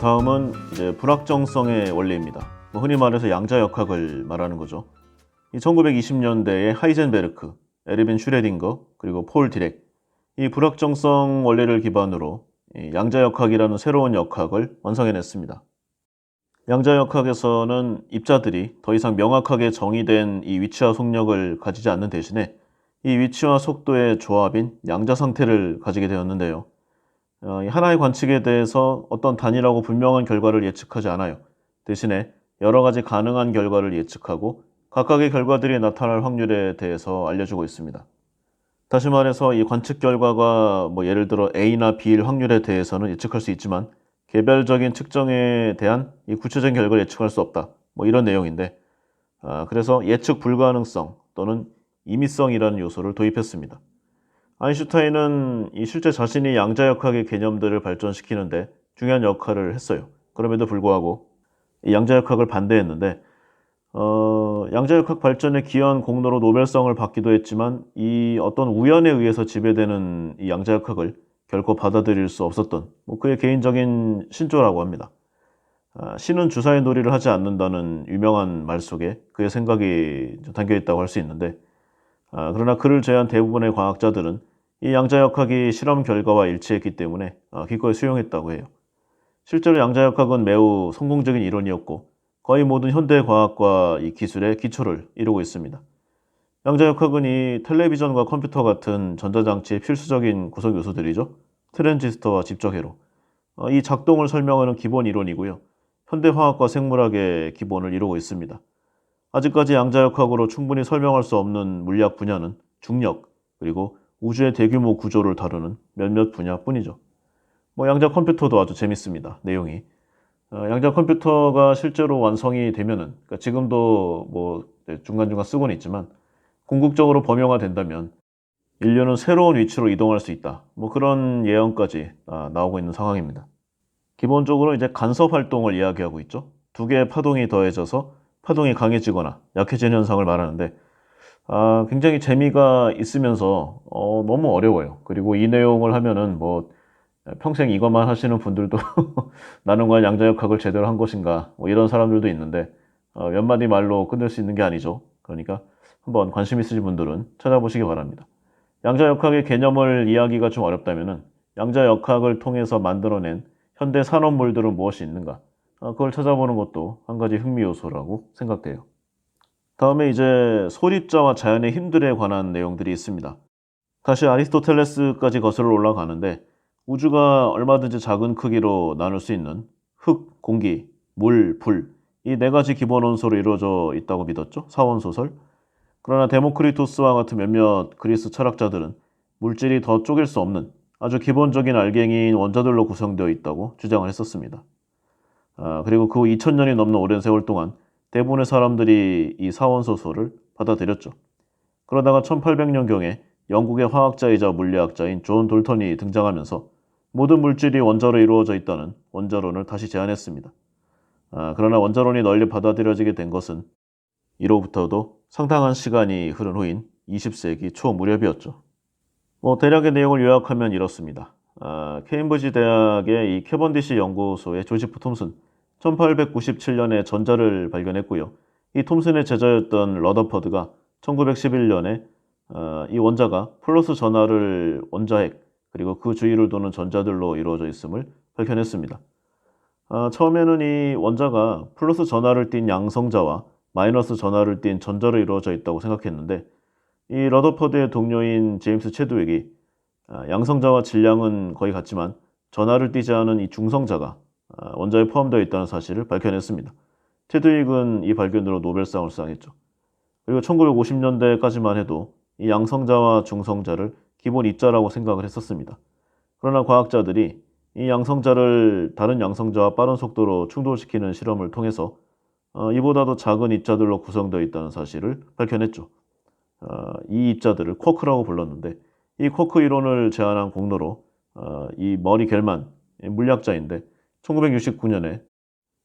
다음은 이제 불확정성의 원리입니다. 흔히 말해서 양자역학을 말하는 거죠. 1920년대에 하이젠베르크, 에르빈 슈레딩거, 그리고 폴 디렉 이 불확정성 원리를 기반으로 양자역학이라는 새로운 역학을 완성해냈습니다. 양자역학에서는 입자들이 더 이상 명확하게 정의된 이 위치와 속력을 가지지 않는 대신에 이 위치와 속도의 조합인 양자 상태를 가지게 되었는데요. 하나의 관측에 대해서 어떤 단일하고 분명한 결과를 예측하지 않아요. 대신에 여러 가지 가능한 결과를 예측하고 각각의 결과들이 나타날 확률에 대해서 알려주고 있습니다. 다시 말해서 이 관측 결과가 예를 들어 A나 B일 확률에 대해서는 예측할 수 있지만 개별적인 측정에 대한 이 구체적인 결과를 예측할 수 없다. 이런 내용인데 그래서 예측 불가능성 또는 임의성이라는 요소를 도입했습니다. 아인슈타인은 실제 자신이 양자역학의 개념들을 발전시키는데 중요한 역할을 했어요. 그럼에도 불구하고 이 양자역학을 반대했는데 양자역학 발전에 기여한 공로로 노벨상을 받기도 했지만 이 어떤 우연에 의해서 지배되는 이 양자역학을 결코 받아들일 수 없었던 그의 개인적인 신조라고 합니다. 신은 주사위 놀이를 하지 않는다는 유명한 말 속에 그의 생각이 담겨있다고 할 수 있는데 그러나 그를 제외한 대부분의 과학자들은 이 양자역학이 실험 결과와 일치했기 때문에 기꺼이 수용했다고 해요. 실제로 양자역학은 매우 성공적인 이론이었고 거의 모든 현대 과학과 이 기술의 기초를 이루고 있습니다. 양자역학은 이 텔레비전과 컴퓨터 같은 전자장치의 필수적인 구성 요소들이죠. 트랜지스터와 집적회로. 이 작동을 설명하는 기본 이론이고요. 현대 화학과 생물학의 기본을 이루고 있습니다. 아직까지 양자역학으로 충분히 설명할 수 없는 물리학 분야는 중력, 그리고 우주의 대규모 구조를 다루는 몇몇 분야뿐이죠. 양자 컴퓨터도 아주 재밌습니다. 내용이. 양자 컴퓨터가 실제로 완성이 되면은, 그러니까 지금도 중간중간 쓰고는 있지만, 궁극적으로 범용화된다면 인류는 새로운 위치로 이동할 수 있다. 그런 예언까지 나오고 있는 상황입니다. 기본적으로 이제 간섭 활동을 이야기하고 있죠. 두 개의 파동이 더해져서 파동이 강해지거나 약해지는 현상을 말하는데, 굉장히 재미가 있으면서 너무 어려워요. 그리고 이 내용을 하면은 평생 이것만 하시는 분들도 나는 과연 양자역학을 제대로 한 것인가 이런 사람들도 있는데 몇 마디 말로 끝낼 수 있는 게 아니죠. 그러니까 한번 관심 있으신 분들은 찾아보시기 바랍니다. 양자역학의 개념을 이해하기가 좀 어렵다면은 양자역학을 통해서 만들어낸 현대 산업물들은 무엇이 있는가, 그걸 찾아보는 것도 한 가지 흥미 요소라고 생각돼요. 다음에 이제 소립자와 자연의 힘들에 관한 내용들이 있습니다. 다시 아리스토텔레스까지 거슬러 올라가는데 우주가 얼마든지 작은 크기로 나눌 수 있는 흙, 공기, 물, 불, 이 네 가지 기본 원소로 이루어져 있다고 믿었죠. 사원소설. 그러나 데모크리토스와 같은 몇몇 그리스 철학자들은 물질이 더 쪼갤 수 없는 아주 기본적인 알갱이인 원자들로 구성되어 있다고 주장을 했었습니다. 그리고 그 후 2000년이 넘는 오랜 세월 동안 대부분의 사람들이 이 사원소설을 받아들였죠. 그러다가 1800년경에 영국의 화학자이자 물리학자인 존 돌턴이 등장하면서 모든 물질이 원자로 이루어져 있다는 원자론을 다시 제안했습니다. 그러나 원자론이 널리 받아들여지게 된 것은 이로부터도 상당한 시간이 흐른 후인 20세기 초 무렵이었죠. 대략의 내용을 요약하면 이렇습니다. 케임브리지 대학의 이 캐번디시 연구소의 조지프 톰슨, 1897년에 전자를 발견했고요. 이 톰슨의 제자였던 러더퍼드가 1911년에 이 원자가 플러스 전하를 원자핵, 그리고 그 주위를 도는 전자들로 이루어져 있음을 밝혀냈습니다. 처음에는 이 원자가 플러스 전하를 띤 양성자와 마이너스 전하를 띤 전자로 이루어져 있다고 생각했는데, 이 러더퍼드의 동료인 제임스 체드윅이 양성자와 질량은 거의 같지만 전하를 띠지 않은 이 중성자가 원자에 포함되어 있다는 사실을 밝혀냈습니다. 체드윅은 이 발견으로 노벨상을 수상했죠. 그리고 1950년대까지만 해도 이 양성자와 중성자를 기본 입자라고 생각을 했었습니다. 그러나 과학자들이 이 양성자를 다른 양성자와 빠른 속도로 충돌시키는 실험을 통해서 이보다도 작은 입자들로 구성되어 있다는 사실을 밝혀냈죠. 이 입자들을 쿼크라고 불렀는데, 이 쿼크 이론을 제안한 공로로 이 머리 겔만 물리학자인데 1969년에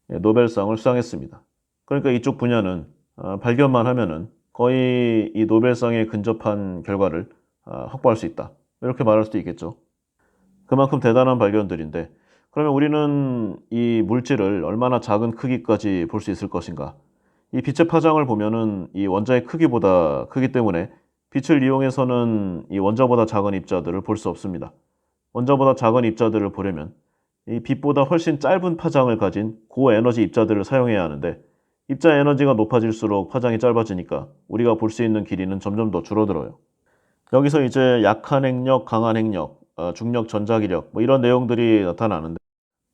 노벨상을 수상했습니다. 그러니까 이쪽 분야는 발견만 하면은 거의 이 노벨상에 근접한 결과를 확보할 수 있다, 이렇게 말할 수도 있겠죠. 그만큼 대단한 발견들인데, 그러면 우리는 이 물질을 얼마나 작은 크기까지 볼 수 있을 것인가? 이 빛의 파장을 보면은 이 원자의 크기보다 크기 때문에 빛을 이용해서는 이 원자보다 작은 입자들을 볼 수 없습니다. 원자보다 작은 입자들을 보려면 이 빛보다 훨씬 짧은 파장을 가진 고에너지 입자들을 사용해야 하는데, 입자 에너지가 높아질수록 파장이 짧아지니까 우리가 볼 수 있는 길이는 점점 더 줄어들어요. 여기서 이제 약한 핵력, 강한 핵력, 중력, 전자기력 이런 내용들이 나타나는데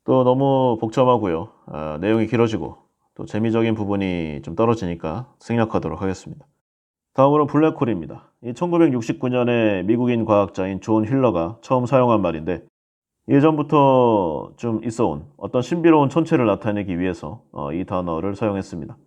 또 너무 복잡하고요. 내용이 길어지고 또 재미적인 부분이 좀 떨어지니까 생략하도록 하겠습니다. 다음으로 블랙홀입니다. 이 1969년에 미국인 과학자인 존 휠러가 처음 사용한 말인데, 예전부터 좀 있어온 어떤 신비로운 천체를 나타내기 위해서 이 단어를 사용했습니다.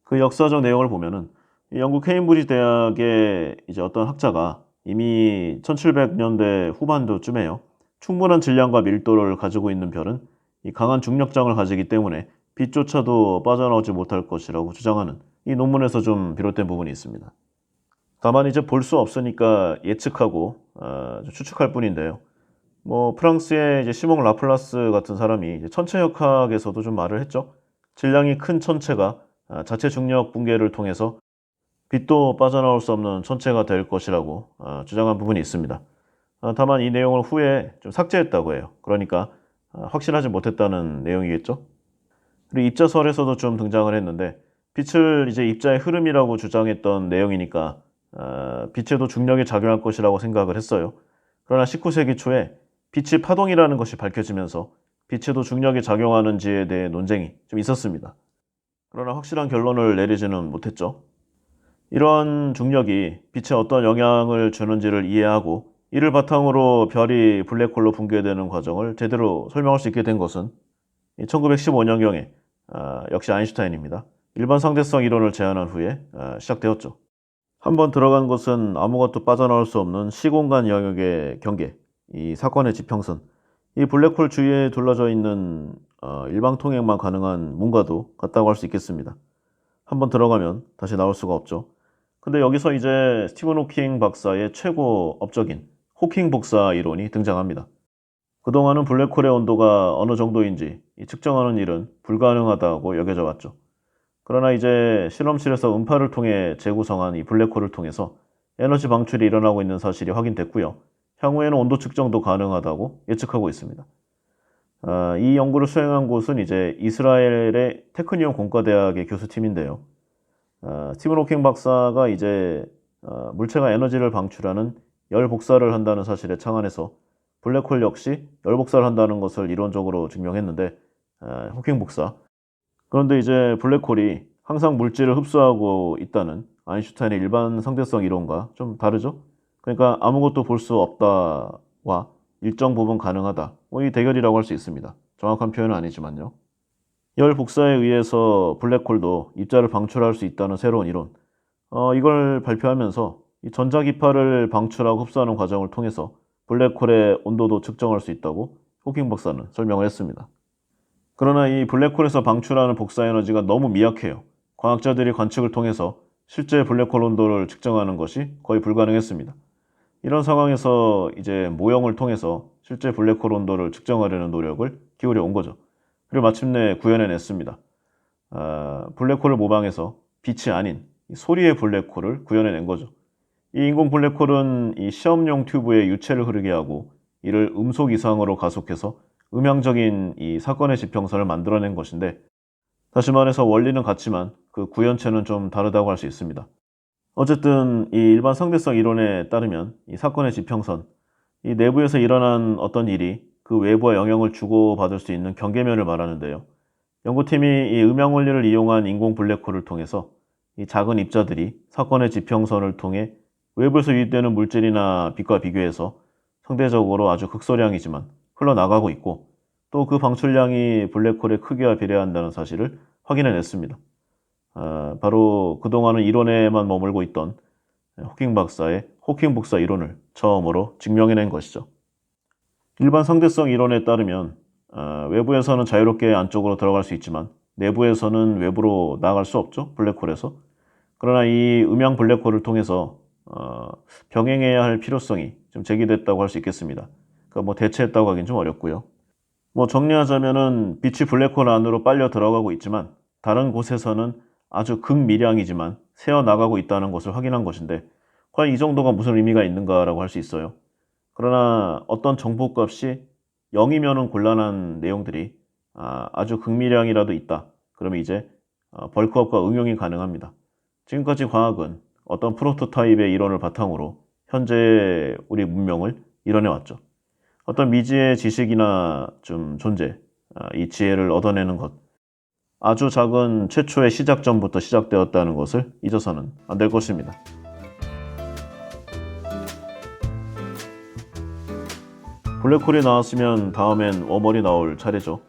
그 역사적 내용을 보면은 영국 케임브리지 대학의 이제 어떤 학자가 이미 1700년대 후반도쯤에요. 충분한 질량과 밀도를 가지고 있는 별은 이 강한 중력장을 가지기 때문에 빛조차도 빠져나오지 못할 것이라고 주장하는 이 논문에서 좀 비롯된 부분이 있습니다. 다만 이제 볼 수 없으니까 예측하고 추측할 뿐인데요. 프랑스의 이제 시몽 라플라스 같은 사람이 이제 천체역학에서도 좀 말을 했죠. 질량이 큰 천체가 자체 중력 붕괴를 통해서 빛도 빠져나올 수 없는 천체가 될 것이라고 주장한 부분이 있습니다. 다만 이 내용을 후에 좀 삭제했다고 해요. 그러니까 확신하지 못했다는 내용이겠죠. 그리고 입자설에서도 좀 등장을 했는데 빛을 이제 입자의 흐름이라고 주장했던 내용이니까 빛에도 중력이 작용할 것이라고 생각을 했어요. 그러나 19세기 초에 빛이 파동이라는 것이 밝혀지면서 빛에도 중력이 작용하는지에 대해 논쟁이 좀 있었습니다. 그러나 확실한 결론을 내리지는 못했죠. 이런 중력이 빛에 어떤 영향을 주는지를 이해하고 이를 바탕으로 별이 블랙홀로 붕괴되는 과정을 제대로 설명할 수 있게 된 것은 1915년경에 역시 아인슈타인입니다. 일반 상대성 이론을 제안한 후에 시작되었죠. 한번 들어간 곳은 아무것도 빠져나올 수 없는 시공간 영역의 경계, 이 사건의 지평선, 이 블랙홀 주위에 둘러져 있는 일방 통행만 가능한 문과도 같다고 할 수 있겠습니다. 한번 들어가면 다시 나올 수가 없죠. 근데 여기서 이제 스티븐 호킹 박사의 최고 업적인 호킹 복사 이론이 등장합니다. 그동안은 블랙홀의 온도가 어느 정도인지 측정하는 일은 불가능하다고 여겨져 왔죠. 그러나 이제 실험실에서 음파를 통해 재구성한 이 블랙홀을 통해서 에너지 방출이 일어나고 있는 사실이 확인됐고요. 향후에는 온도 측정도 가능하다고 예측하고 있습니다. 이 연구를 수행한 곳은 이제 이스라엘의 테크니온 공과대학의 교수팀인데요. 스티븐 호킹 박사가 이제 물체가 에너지를 방출하는 열 복사를 한다는 사실에 착안해서 블랙홀 역시 열 복사를 한다는 것을 이론적으로 증명했는데 호킹 복사. 그런데 이제 블랙홀이 항상 물질을 흡수하고 있다는 아인슈타인의 일반 상대성 이론과 좀 다르죠? 그러니까 아무것도 볼 수 없다와 일정 부분 가능하다. 이 대결이라고 할 수 있습니다. 정확한 표현은 아니지만요. 열 복사에 의해서 블랙홀도 입자를 방출할 수 있다는 새로운 이론. 이걸 발표하면서 이 전자기파를 방출하고 흡수하는 과정을 통해서 블랙홀의 온도도 측정할 수 있다고 호킹 박사는 설명을 했습니다. 그러나 이 블랙홀에서 방출하는 복사 에너지가 너무 미약해요. 과학자들이 관측을 통해서 실제 블랙홀 온도를 측정하는 것이 거의 불가능했습니다. 이런 상황에서 이제 모형을 통해서 실제 블랙홀 온도를 측정하려는 노력을 기울여 온 거죠. 그리고 마침내 구현해냈습니다. 블랙홀을 모방해서 빛이 아닌 소리의 블랙홀을 구현해낸 거죠. 이 인공 블랙홀은 이 시험용 튜브에 유체를 흐르게 하고 이를 음속 이상으로 가속해서 음향적인 이 사건의 지평선을 만들어낸 것인데, 다시 말해서 원리는 같지만 그 구현체는 좀 다르다고 할 수 있습니다. 어쨌든 이 일반 상대성 이론에 따르면 이 사건의 지평선, 이 내부에서 일어난 어떤 일이 그 외부와 영향을 주고받을 수 있는 경계면을 말하는데요. 연구팀이 이 음향 원리를 이용한 인공 블랙홀을 통해서 이 작은 입자들이 사건의 지평선을 통해 외부에서 유입되는 물질이나 빛과 비교해서 상대적으로 아주 극소량이지만 흘러나가고 있고, 또 그 방출량이 블랙홀의 크기와 비례한다는 사실을 확인해냈습니다. 바로 그동안은 이론에만 머물고 있던 호킹 박사의 호킹 복사 이론을 처음으로 증명해낸 것이죠. 일반 상대성 이론에 따르면 외부에서는 자유롭게 안쪽으로 들어갈 수 있지만 내부에서는 외부로 나갈 수 없죠. 블랙홀에서. 그러나 이 음향 블랙홀을 통해서 병행해야 할 필요성이 좀 제기됐다고 할 수 있겠습니다. 그러니까 뭐 대체했다고 하긴 좀 어렵고요. 뭐 정리하자면은 빛이 블랙홀 안으로 빨려 들어가고 있지만 다른 곳에서는 아주 극미량이지만 새어 나가고 있다는 것을 확인한 것인데, 과연 이 정도가 무슨 의미가 있는가라고 할 수 있어요. 그러나 어떤 정보값이 0이면은 곤란한 내용들이 아주 극미량이라도 있다. 그러면 이제 벌크업과 응용이 가능합니다. 지금까지 과학은 어떤 프로토타입의 이론을 바탕으로 현재 우리 문명을 이뤄내왔죠. 어떤 미지의 지식이나 좀 존재, 이 지혜를 얻어내는 것, 아주 작은 최초의 시작점부터 시작되었다는 것을 잊어서는 안 될 것입니다. 블랙홀이 나왔으면 다음엔 웜홀이 나올 차례죠.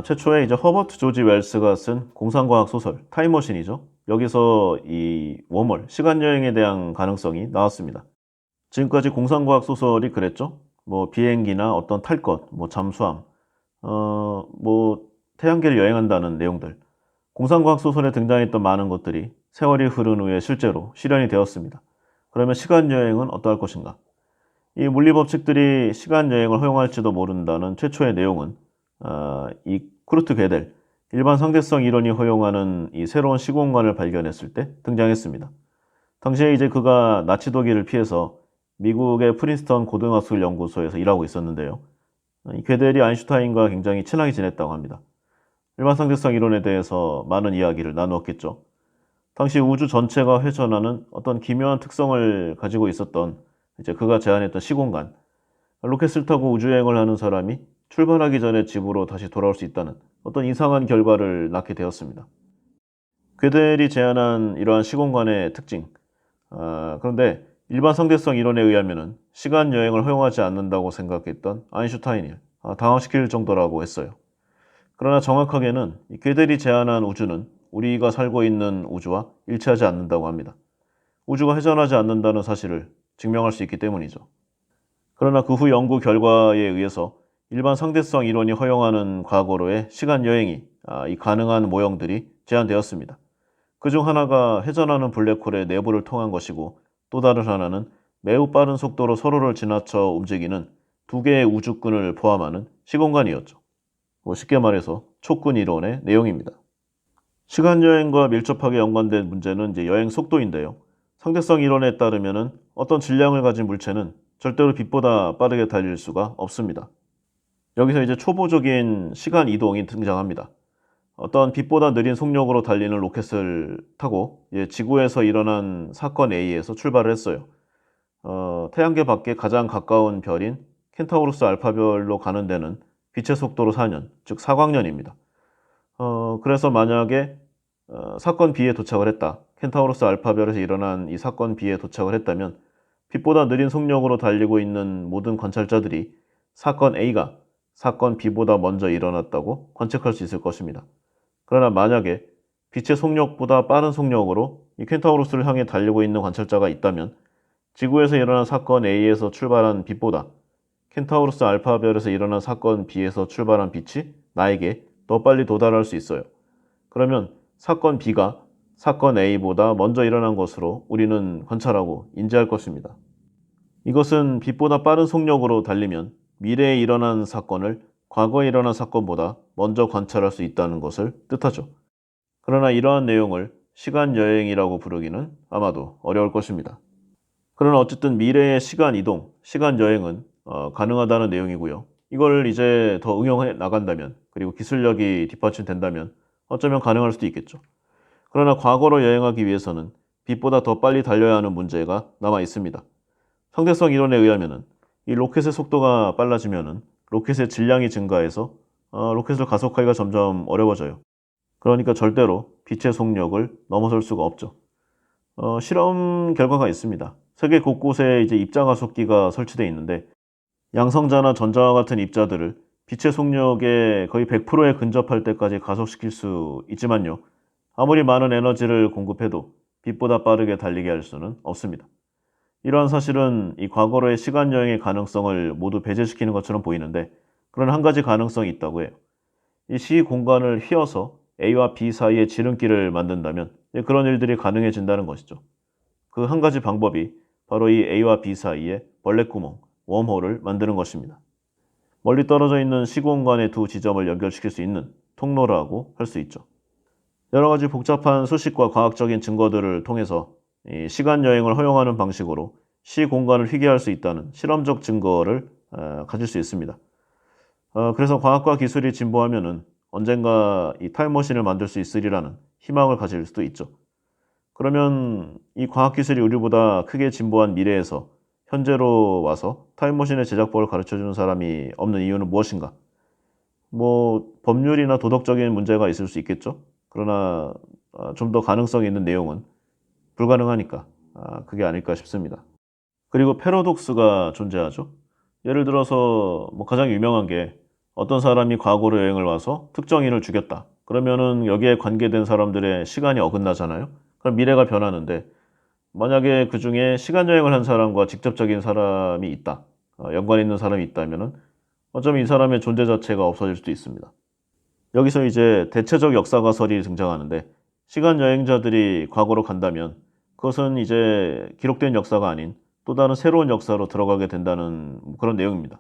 최초에 이제 허버트 조지 웰스가 쓴 공상과학 소설 타임머신이죠. 여기서 이 웜홀, 시간여행에 대한 가능성이 나왔습니다. 지금까지 공상과학 소설이 그랬죠. 뭐 비행기나 어떤 탈 것, 뭐 잠수함, 뭐 태양계를 여행한다는 내용들. 공상과학 소설에 등장했던 많은 것들이 세월이 흐른 후에 실제로 실현이 되었습니다. 그러면 시간여행은 어떠할 것인가? 이 물리법칙들이 시간여행을 허용할지도 모른다는 최초의 내용은 이 쿠르트 게델, 일반 상대성 이론이 허용하는 이 새로운 시공간을 발견했을 때 등장했습니다. 당시에 이제 그가 나치 독일을 피해서 미국의 프린스턴 고등학술 연구소에서 일하고 있었는데요. 이 괴델이 아인슈타인과 굉장히 친하게 지냈다고 합니다. 일반 상대성 이론에 대해서 많은 이야기를 나누었겠죠. 당시 우주 전체가 회전하는 어떤 기묘한 특성을 가지고 있었던 이제 그가 제안했던 시공간, 로켓을 타고 우주여행을 하는 사람이 출발하기 전에 집으로 다시 돌아올 수 있다는 어떤 이상한 결과를 낳게 되었습니다. 괴델이 제안한 이러한 시공간의 특징, 그런데 일반 상대성 이론에 의하면 시간 여행을 허용하지 않는다고 생각했던 아인슈타인을 당황시킬 정도라고 했어요. 그러나 정확하게는 이 괴델이 제안한 우주는 우리가 살고 있는 우주와 일치하지 않는다고 합니다. 우주가 회전하지 않는다는 사실을 증명할 수 있기 때문이죠. 그러나 그 후 연구 결과에 의해서 일반 상대성 이론이 허용하는 과거로의 시간 여행이 이 가능한 모형들이 제안되었습니다. 그중 하나가 회전하는 블랙홀의 내부를 통한 것이고 또 다른 하나는 매우 빠른 속도로 서로를 지나쳐 움직이는 두 개의 우주끈을 포함하는 시공간이었죠. 쉽게 말해서 촉근 이론의 내용입니다. 시간 여행과 밀접하게 연관된 문제는 이제 여행 속도인데요. 상대성 이론에 따르면 어떤 질량을 가진 물체는 절대로 빛보다 빠르게 달릴 수가 없습니다. 여기서 이제 초보적인 시간 이동이 등장합니다. 어떤 빛보다 느린 속력으로 달리는 로켓을 타고 지구에서 일어난 사건 A에서 출발을 했어요. 태양계 밖에 가장 가까운 별인 켄타우루스 알파별로 가는 데는 빛의 속도로 4년, 즉 4광년입니다. 그래서 만약에 사건 B에 도착을 했다. 켄타우루스 알파별에서 일어난 이 사건 B에 도착을 했다면 빛보다 느린 속력으로 달리고 있는 모든 관찰자들이 사건 A가 사건 B보다 먼저 일어났다고 관측할 수 있을 것입니다. 그러나 만약에 빛의 속력보다 빠른 속력으로 이 켄타우루스를 향해 달리고 있는 관찰자가 있다면 지구에서 일어난 사건 A에서 출발한 빛보다 켄타우루스 알파별에서 일어난 사건 B에서 출발한 빛이 나에게 더 빨리 도달할 수 있어요. 그러면 사건 B가 사건 A보다 먼저 일어난 것으로 우리는 관찰하고 인지할 것입니다. 이것은 빛보다 빠른 속력으로 달리면 미래에 일어난 사건을 과거에 일어난 사건보다 먼저 관찰할 수 있다는 것을 뜻하죠. 그러나 이러한 내용을 시간 여행이라고 부르기는 아마도 어려울 것입니다. 그러나 어쨌든 미래의 시간 이동, 시간 여행은 가능하다는 내용이고요. 이걸 이제 더 응용해 나간다면, 그리고 기술력이 뒷받침된다면 어쩌면 가능할 수도 있겠죠. 그러나 과거로 여행하기 위해서는 빛보다 더 빨리 달려야 하는 문제가 남아 있습니다. 상대성 이론에 의하면 이 로켓의 속도가 빨라지면 로켓의 질량이 증가해서 로켓을 가속하기가 점점 어려워져요. 그러니까 절대로 빛의 속력을 넘어설 수가 없죠. 실험 결과가 있습니다. 세계 곳곳에 이제 입자 가속기가 설치되어 있는데 양성자나 전자와 같은 입자들을 빛의 속력에 거의 100%에 근접할 때까지 가속시킬 수 있지만요. 아무리 많은 에너지를 공급해도 빛보다 빠르게 달리게 할 수는 없습니다. 이러한 사실은 이 과거로의 시간 여행의 가능성을 모두 배제시키는 것처럼 보이는데 그런 한 가지 가능성이 있다고 해요. 이 시 공간을 휘어서 A와 B 사이에 지름길을 만든다면 그런 일들이 가능해진다는 것이죠. 그 한 가지 방법이 바로 이 A와 B 사이에 벌레구멍, 웜홀을 만드는 것입니다. 멀리 떨어져 있는 시공간의 두 지점을 연결시킬 수 있는 통로라고 할 수 있죠. 여러 가지 복잡한 수식과 과학적인 증거들을 통해서 이 시간 여행을 허용하는 방식으로 시 공간을 휘게 할 수 있다는 실험적 증거를 가질 수 있습니다. 그래서 과학과 기술이 진보하면은 언젠가 이 타임머신을 만들 수 있으리라는 희망을 가질 수도 있죠. 그러면 이 과학기술이 우리보다 크게 진보한 미래에서 현재로 와서 타임머신의 제작법을 가르쳐주는 사람이 없는 이유는 무엇인가? 법률이나 도덕적인 문제가 있을 수 있겠죠. 그러나 좀 더 가능성이 있는 내용은 불가능하니까 그게 아닐까 싶습니다. 그리고 패러독스가 존재하죠. 예를 들어서 가장 유명한 게 어떤 사람이 과거로 여행을 와서 특정인을 죽였다. 그러면은 여기에 관계된 사람들의 시간이 어긋나잖아요. 그럼 미래가 변하는데 만약에 그 중에 시간 여행을 한 사람과 직접적인 사람이 있다. 연관 있는 사람이 있다면은 어쩌면 이 사람의 존재 자체가 없어질 수도 있습니다. 여기서 이제 대체적 역사가설이 등장하는데 시간 여행자들이 과거로 간다면 그것은 이제 기록된 역사가 아닌 또 다른 새로운 역사로 들어가게 된다는 그런 내용입니다.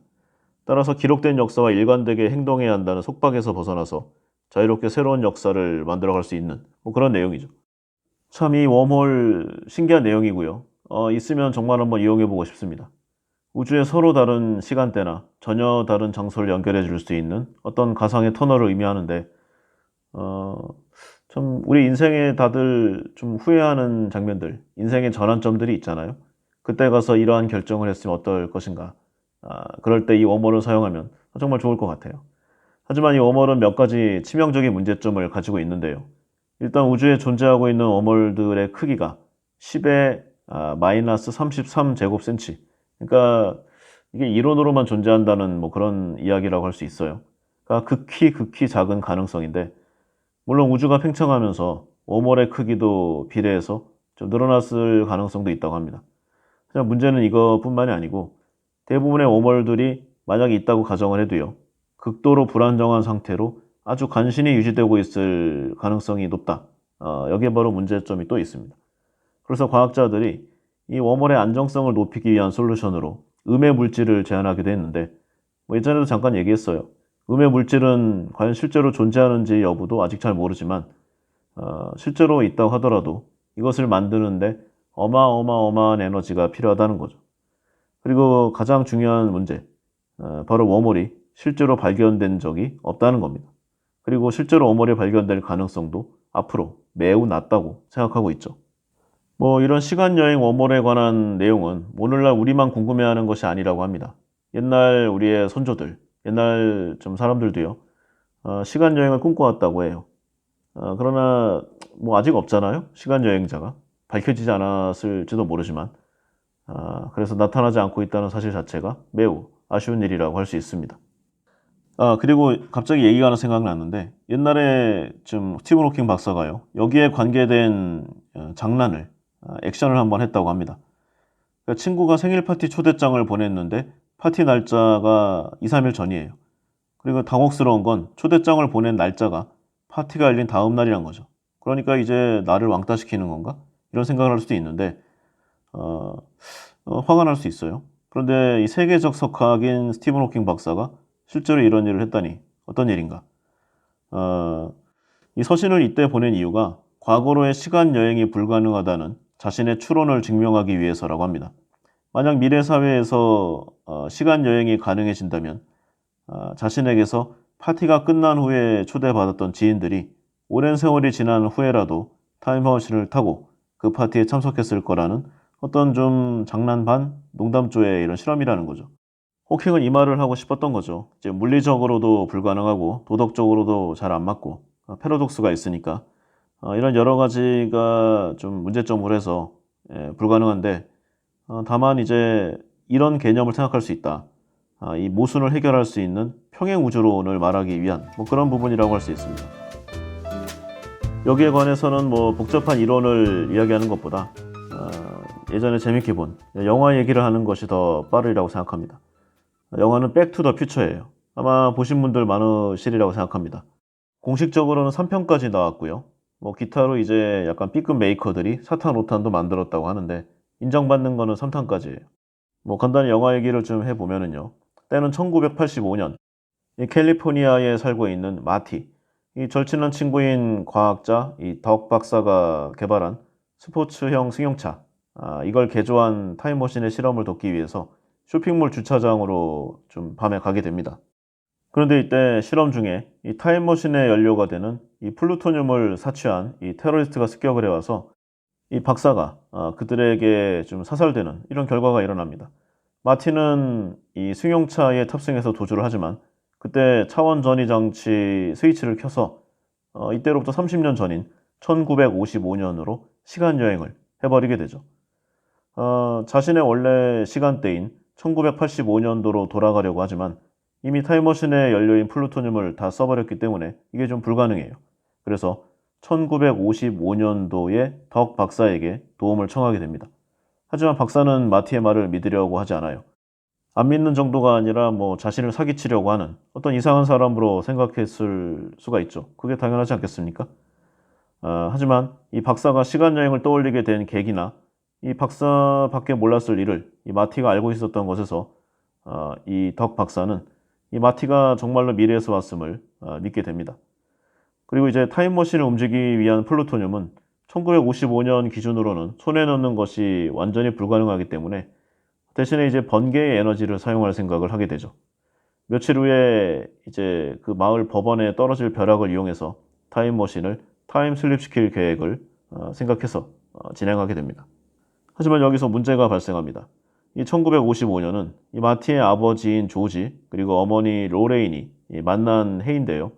따라서 기록된 역사와 일관되게 행동해야 한다는 속박에서 벗어나서 자유롭게 새로운 역사를 만들어갈 수 있는 그런 내용이죠. 참 이 웜홀 신기한 내용이고요. 있으면 정말 한번 이용해보고 싶습니다. 우주의 서로 다른 시간대나 전혀 다른 장소를 연결해 줄 수 있는 어떤 가상의 터널을 의미하는데, 어, 참 우리 인생에 다들 좀 후회하는 장면들, 인생의 전환점들이 있잖아요. 그때 가서 이러한 결정을 했으면 어떨 것인가. 그럴 때 이 워머를 사용하면 정말 좋을 것 같아요. 하지만 이 워멀은 몇 가지 치명적인 문제점을 가지고 있는데요. 일단 우주에 존재하고 있는 워멀들의 크기가 10의 마이너스 33제곱센치. 그러니까 이게 이론으로만 존재한다는 뭐 그런 이야기라고 할 수 있어요. 그러니까 극히 작은 가능성인데, 물론 우주가 팽창하면서 워멀의 크기도 비례해서 좀 늘어났을 가능성도 있다고 합니다. 하지만 문제는 이것뿐만이 아니고, 대부분의 워멀들이 만약에 있다고 가정을 해도요, 극도로 불안정한 상태로 아주 간신히 유지되고 있을 가능성이 높다. 여기에 바로 문제점이 또 있습니다. 그래서 과학자들이 이 웜홀의 안정성을 높이기 위한 솔루션으로 음의 물질을 제안하기도 했는데, 뭐 예전에도 잠깐 얘기했어요. 음의 물질은 과연 실제로 존재하는지 여부도 아직 잘 모르지만, 실제로 있다고 하더라도 이것을 만드는데 어마어마한 에너지가 필요하다는 거죠. 그리고 가장 중요한 문제, 바로 웜홀이 실제로 발견된 적이 없다는 겁니다. 그리고 실제로 웜홀이 발견될 가능성도 앞으로 매우 낮다고 생각하고 있죠. 뭐 이런 시간여행 웜홀에 관한 내용은 오늘날 우리만 궁금해하는 것이 아니라고 합니다. 옛날 우리의 선조들, 옛날 좀 사람들도요, 시간여행을 꿈꿔왔다고 해요. 그러나 뭐 아직 없잖아요. 시간여행자가. 밝혀지지 않았을지도 모르지만, 그래서 나타나지 않고 있다는 사실 자체가 매우 아쉬운 일이라고 할 수 있습니다. 그리고 갑자기 얘기가 하나 생각났는데, 옛날에 좀 스티븐 호킹 박사가요, 여기에 관계된 장난을, 액션을 한번 했다고 합니다. 그러니까 친구가 생일 파티 초대장을 보냈는데 파티 날짜가 2, 3일 전이에요. 그리고 당혹스러운 건 초대장을 보낸 날짜가 파티가 열린 다음 날이란 거죠. 그러니까 이제 나를 왕따시키는 건가? 이런 생각을 할 수도 있는데, 어, 화가 날 수 있어요. 그런데 이 세계적 석학인 스티븐 호킹 박사가 실제로 이런 일을 했다니 어떤 일인가? 이 서신을 이때 보낸 이유가 과거로의 시간 여행이 불가능하다는 자신의 추론을 증명하기 위해서라고 합니다. 만약 미래 사회에서 시간 여행이 가능해진다면, 자신에게서 파티가 끝난 후에 초대받았던 지인들이 오랜 세월이 지난 후에라도 타임머신을 타고 그 파티에 참석했을 거라는 어떤 좀 장난 반 농담조의 이런 실험이라는 거죠. 호킹은 이 말을 하고 싶었던 거죠. 이제 물리적으로도 불가능하고 도덕적으로도 잘 안 맞고 패러독스가 있으니까, 이런 여러 가지가 좀 문제점으로 해서 불가능한데, 다만 이제 이런 개념을 생각할 수 있다. 이 모순을 해결할 수 있는 평행 우주론을 말하기 위한 뭐 그런 부분이라고 할 수 있습니다. 여기에 관해서는 뭐 복잡한 이론을 이야기하는 것보다 예전에 재밌게 본 영화 얘기를 하는 것이 더 빠르리라고 생각합니다. 영화는 백 투 더 퓨처예요. 아마 보신 분들 많으시리라고 생각합니다. 공식적으로는 3편까지 나왔고요. 뭐 기타로 이제 약간 B급 메이커들이 4탄, 5탄도 만들었다고 하는데 인정받는 거는 3탄까지예요. 뭐 간단히 영화 얘기를 좀 해보면은요. 때는 1985년, 이 캘리포니아에 살고 있는 마티, 이 절친한 친구인 과학자 이 덕 박사가 개발한 스포츠형 승용차, 이걸 개조한 타임머신의 실험을 돕기 위해서 쇼핑몰 주차장으로 좀 밤에 가게 됩니다. 그런데 이때 실험 중에 이 타임머신의 연료가 되는 이 플루토늄을 사취한 이 테러리스트가 습격을 해와서 이 박사가 그들에게 좀 사살되는 이런 결과가 일어납니다. 마틴은 이 승용차에 탑승해서 도주를 하지만 그때 차원 전위 장치 스위치를 켜서 이때로부터 30년 전인 1955년으로 시간 여행을 해버리게 되죠. 자신의 원래 시간대인 1985년도로 돌아가려고 하지만 이미 타임머신의 연료인 플루토늄을 다 써버렸기 때문에 이게 좀 불가능해요. 그래서 1955년도에 덕 박사에게 도움을 청하게 됩니다. 하지만 박사는 마티의 말을 믿으려고 하지 않아요. 안 믿는 정도가 아니라 뭐 자신을 사기치려고 하는 어떤 이상한 사람으로 생각했을 수가 있죠. 그게 당연하지 않겠습니까? 하지만 이 박사가 시간여행을 떠올리게 된 계기나 이 박사밖에 몰랐을 일을 이 마티가 알고 있었던 것에서 이 덕 박사는 이 마티가 정말로 미래에서 왔음을 믿게 됩니다. 그리고 이제 타임머신을 움직이기 위한 플루토늄은 1955년 기준으로는 손에 넣는 것이 완전히 불가능하기 때문에 대신에 이제 번개의 에너지를 사용할 생각을 하게 되죠. 며칠 후에 이제 그 마을 법원에 떨어질 벼락을 이용해서 타임머신을 타임슬립시킬 계획을 생각해서 진행하게 됩니다. 하지만 여기서 문제가 발생합니다. 이 1955년은 이 마티의 아버지인 조지 그리고 어머니 로레인이 만난 해인데요.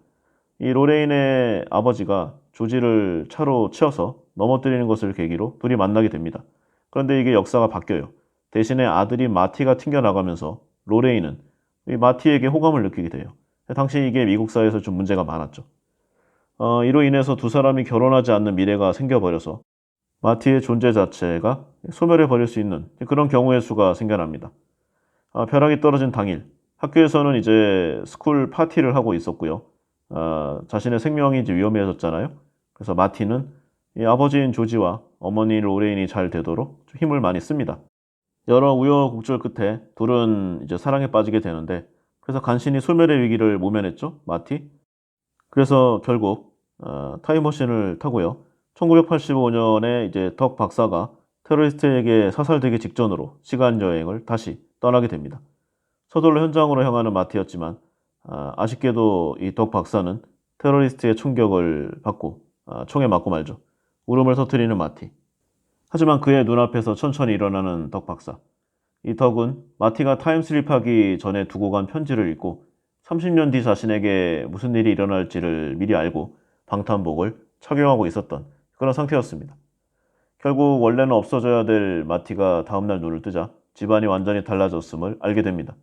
이 로레인의 아버지가 조지를 차로 치어서 넘어뜨리는 것을 계기로 둘이 만나게 됩니다. 그런데 이게 역사가 바뀌어요. 대신에 아들이 마티가 튕겨나가면서 로레인은 이 마티에게 호감을 느끼게 돼요. 당시 이게 미국 사회에서 좀 문제가 많았죠. 이로 인해서 두 사람이 결혼하지 않는 미래가 생겨버려서 마티의 존재 자체가 소멸해 버릴 수 있는 그런 경우의 수가 생겨납니다. 벼락이 떨어진 당일 학교에서는 이제 스쿨 파티를 하고 있었고요. 자신의 생명이 이제 위험해졌잖아요. 그래서 마티는 이 아버지인 조지와 어머니 로레인이 잘 되도록 좀 힘을 많이 씁니다. 여러 우여곡절 끝에 둘은 이제 사랑에 빠지게 되는데 그래서 간신히 소멸의 위기를 모면했죠, 마티. 그래서 결국 타임머신을 타고요. 1985년에 이제 덕 박사가 테러리스트에게 사살되기 직전으로 시간 여행을 다시 떠나게 됩니다. 서둘러 현장으로 향하는 마티였지만 아쉽게도 이 덕 박사는 테러리스트의 총격을 받고 총에 맞고 말죠. 울음을 터뜨리는 마티. 하지만 그의 눈앞에서 천천히 일어나는 덕 박사. 이 덕은 마티가 타임슬립하기 전에 두고 간 편지를 읽고 30년 뒤 자신에게 무슨 일이 일어날지를 미리 알고 방탄복을 착용하고 있었던 그런 상태였습니다. 결국 원래는 없어져야 될 마티가 다음날 눈을 뜨자 집안이 완전히 달라졌음을 알게 됩니다.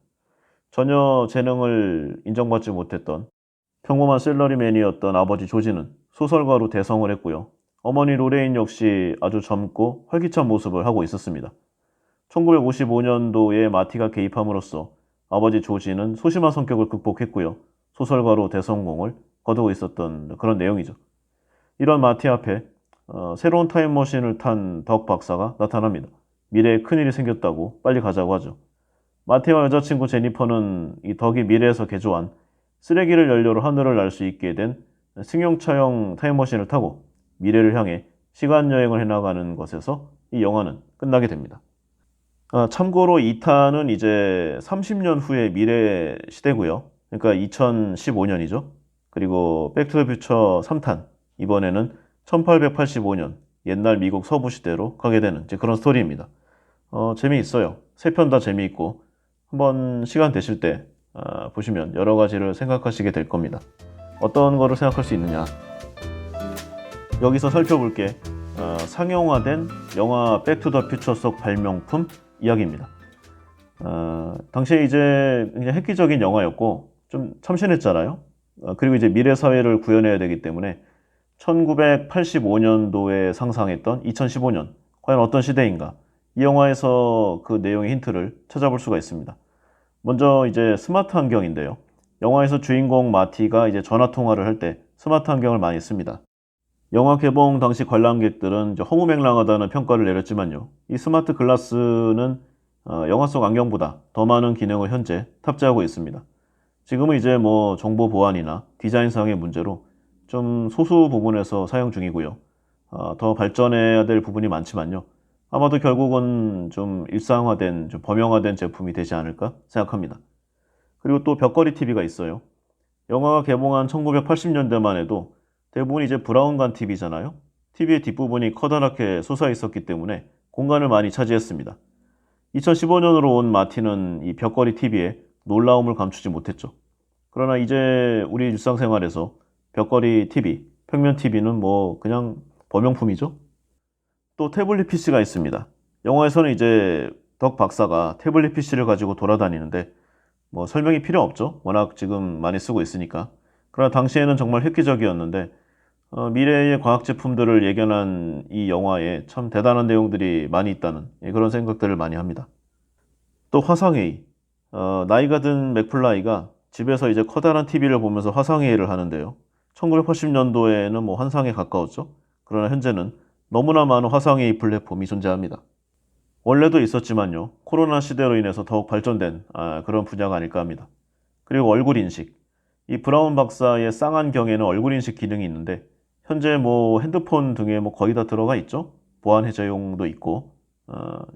전혀 재능을 인정받지 못했던 평범한 셀러리맨이었던 아버지 조지는 소설가로 대성을 했고요. 어머니 로레인 역시 아주 젊고 활기찬 모습을 하고 있었습니다. 1955년도에 마티가 개입함으로써 아버지 조지는 소심한 성격을 극복했고요. 소설가로 대성공을 거두고 있었던 그런 내용이죠. 이런 마티 앞에 새로운 타임머신을 탄 덕 박사가 나타납니다. 미래에 큰일이 생겼다고 빨리 가자고 하죠. 마티와 여자친구 제니퍼는 이 덕이 미래에서 개조한 쓰레기를 연료로 하늘을 날 수 있게 된 승용차형 타임머신을 타고 미래를 향해 시간여행을 해나가는 것에서 이 영화는 끝나게 됩니다. 참고로 2탄은 이제 30년 후의 미래 시대고요. 그러니까 2015년이죠. 그리고 백투더퓨처 3탄 이번에는 1885년 옛날 미국 서부 시대로 가게 되는 이제 그런 스토리입니다. 재미있어요. 세 편 다 재미있고 한번 시간 되실 때 보시면 여러 가지를 생각하시게 될 겁니다. 어떤 거를 생각할 수 있느냐? 여기서 살펴볼게 상영화된 영화 백투더퓨처 속 발명품 이야기입니다. 당시에 이제 그냥 획기적인 영화였고 좀 참신했잖아요. 그리고 이제 미래 사회를 구현해야 되기 때문에 1985년도에 상상했던 2015년 과연 어떤 시대인가? 이 영화에서 그 내용의 힌트를 찾아볼 수가 있습니다. 먼저 이제 스마트 안경인데요. 영화에서 주인공 마티가 이제 전화 통화를 할 때 스마트 안경을 많이 씁니다. 영화 개봉 당시 관람객들은 허무맹랑하다는 평가를 내렸지만요. 이 스마트 글라스는 영화 속 안경보다 더 많은 기능을 현재 탑재하고 있습니다. 지금은 이제 뭐 정보 보안이나 디자인상의 문제로 좀 소수 부분에서 사용 중이고요. 더 발전해야 될 부분이 많지만요. 아마도 결국은 좀 일상화된, 좀 범용화된 제품이 되지 않을까 생각합니다. 그리고 또 벽걸이 TV가 있어요. 영화가 개봉한 1980년대만 해도 대부분 이제 브라운관 TV잖아요. TV의 뒷부분이 커다랗게 솟아 있었기 때문에 공간을 많이 차지했습니다. 2015년으로 온 마티는 이 벽걸이 TV에 놀라움을 감추지 못했죠. 그러나 이제 우리 일상생활에서 벽걸이 TV, 평면 TV는 뭐 그냥 범용품이죠. 또 태블릿 PC가 있습니다. 영화에서는 이제 덕 박사가 태블릿 PC를 가지고 돌아다니는데 뭐 설명이 필요 없죠. 워낙 지금 많이 쓰고 있으니까. 그러나 당시에는 정말 획기적이었는데 미래의 과학 제품들을 예견한 이 영화에 참 대단한 내용들이 많이 있다는 그런 생각들을 많이 합니다. 또 화상회의. 나이가 든 맥플라이가 집에서 이제 커다란 TV를 보면서 화상회의를 하는데요. 1980년도에는 뭐 환상에 가까웠죠. 그러나 현재는 너무나 많은 화상회의 플랫폼이 존재합니다. 원래도 있었지만요. 코로나 시대로 인해서 더욱 발전된 그런 분야가 아닐까 합니다. 그리고 얼굴 인식. 이 브라운 박사의 쌍안경에는 얼굴 인식 기능이 있는데 현재 뭐 핸드폰 등에 뭐 거의 다 들어가 있죠. 보안 해제용도 있고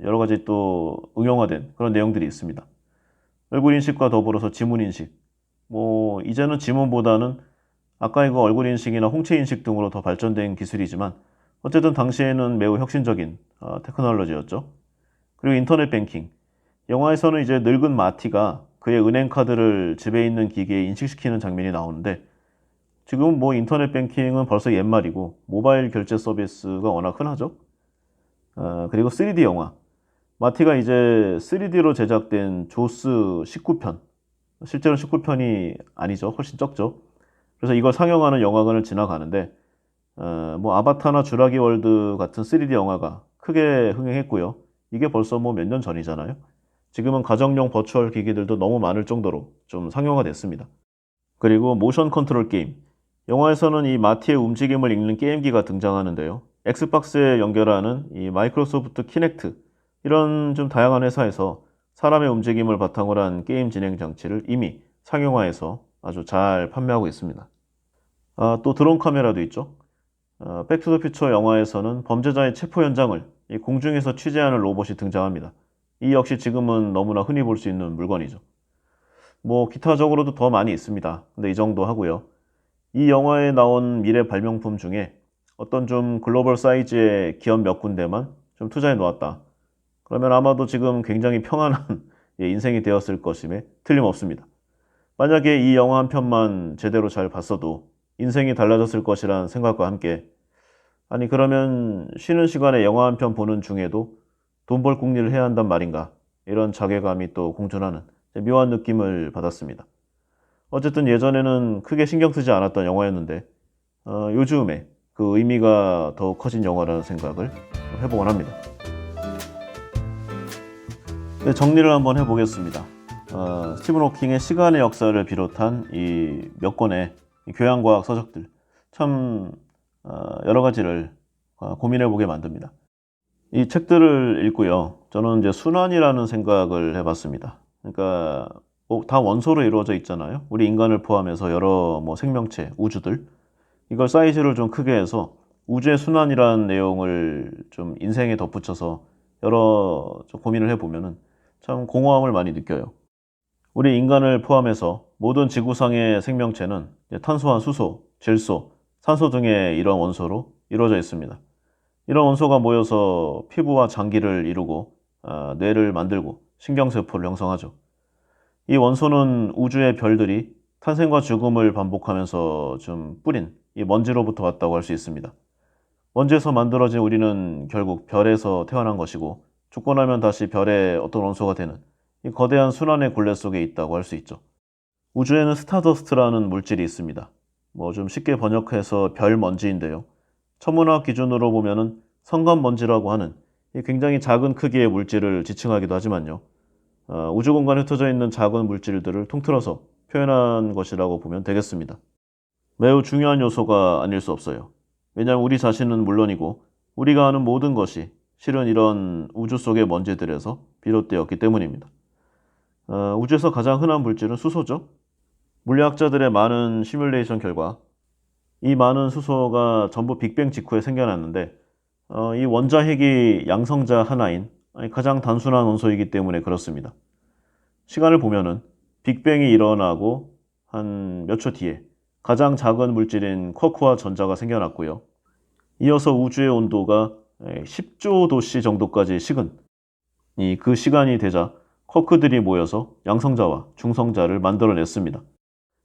여러 가지 또 응용화된 그런 내용들이 있습니다. 얼굴 인식과 더불어서 지문 인식. 뭐 이제는 지문보다는 아까 이거 얼굴 인식이나 홍채 인식 등으로 더 발전된 기술이지만 어쨌든 당시에는 매우 혁신적인 테크놀로지였죠. 그리고 인터넷 뱅킹. 영화에서는 이제 늙은 마티가 그의 은행 카드를 집에 있는 기기에 인식시키는 장면이 나오는데 지금 뭐 인터넷 뱅킹은 벌써 옛말이고 모바일 결제 서비스가 워낙 흔하죠. 그리고 3D 영화. 마티가 이제 3D로 제작된 조스 19편. 실제로는 19편이 아니죠. 훨씬 적죠. 그래서 이걸 상영하는 영화관을 지나가는데 뭐 아바타나 주라기 월드 같은 3D 영화가 크게 흥행했고요. 이게 벌써 뭐 몇 년 전이잖아요. 지금은 가정용 버추얼 기기들도 너무 많을 정도로 좀 상용화 됐습니다. 그리고 모션 컨트롤 게임. 영화에서는 이 마티의 움직임을 읽는 게임기가 등장하는데요. 엑스박스에 연결하는 이 마이크로소프트 키넥트 이런 좀 다양한 회사에서 사람의 움직임을 바탕으로 한 게임 진행 장치를 이미 상용화해서 아주 잘 판매하고 있습니다. 또 드론 카메라도 있죠. 백투더퓨처 영화에서는 범죄자의 체포 현장을 이 공중에서 취재하는 로봇이 등장합니다. 이 역시 지금은 너무나 흔히 볼 수 있는 물건이죠. 뭐 기타적으로도 더 많이 있습니다. 근데 이 정도 하고요. 이 영화에 나온 미래 발명품 중에 어떤 좀 글로벌 사이즈의 기업 몇 군데만 좀 투자해 놓았다. 그러면 아마도 지금 굉장히 평안한 인생이 되었을 것임에 틀림없습니다. 만약에 이 영화 한 편만 제대로 잘 봤어도 인생이 달라졌을 것이라는 생각과 함께 아니 그러면 쉬는 시간에 영화 한 편 보는 중에도 돈 벌 궁리를 해야 한단 말인가 이런 자괴감이 또 공존하는 묘한 느낌을 받았습니다. 어쨌든 예전에는 크게 신경 쓰지 않았던 영화였는데 요즘에 그 의미가 더욱 커진 영화라는 생각을 해보곤 합니다. 네, 정리를 한번 해보겠습니다. 스티븐 호킹의 시간의 역사를 비롯한 이 몇 권의 교양과학 서적들 참 여러 가지를 고민해보게 만듭니다. 이 책들을 읽고요. 저는 이제 순환이라는 생각을 해봤습니다. 그러니까 다 원소로 이루어져 있잖아요. 우리 인간을 포함해서 여러 뭐 생명체, 우주들 이걸 사이즈를 좀 크게 해서 우주의 순환이라는 내용을 좀 인생에 덧붙여서 여러 좀 고민을 해보면은 참 공허함을 많이 느껴요. 우리 인간을 포함해서 모든 지구상의 생명체는 탄소와 수소, 질소, 산소 등의 이런 원소로 이루어져 있습니다. 이런 원소가 모여서 피부와 장기를 이루고 뇌를 만들고 신경세포를 형성하죠. 이 원소는 우주의 별들이 탄생과 죽음을 반복하면서 좀 뿌린 이 먼지로부터 왔다고 할 수 있습니다. 먼지에서 만들어진 우리는 결국 별에서 태어난 것이고 죽고 나면 다시 별의 어떤 원소가 되는 이 거대한 순환의 굴레 속에 있다고 할 수 있죠. 우주에는 스타더스트라는 물질이 있습니다. 뭐 좀 쉽게 번역해서 별 먼지인데요. 천문학 기준으로 보면은 성간먼지라고 하는 굉장히 작은 크기의 물질을 지칭하기도 하지만요. 우주 공간에 흩어져 있는 작은 물질들을 통틀어서 표현한 것이라고 보면 되겠습니다. 매우 중요한 요소가 아닐 수 없어요. 왜냐하면 우리 자신은 물론이고 우리가 아는 모든 것이 실은 이런 우주 속의 먼지들에서 비롯되었기 때문입니다. 우주에서 가장 흔한 물질은 수소죠. 물리학자들의 많은 시뮬레이션 결과 이 많은 수소가 전부 빅뱅 직후에 생겨났는데 이 원자핵이 양성자 하나인 가장 단순한 원소이기 때문에 그렇습니다. 시간을 보면은 빅뱅이 일어나고 한 몇 초 뒤에 가장 작은 물질인 쿼크와 전자가 생겨났고요. 이어서 우주의 온도가 10조 도씨 정도까지 식은 그 시간이 되자 쿼크들이 모여서 양성자와 중성자를 만들어냈습니다.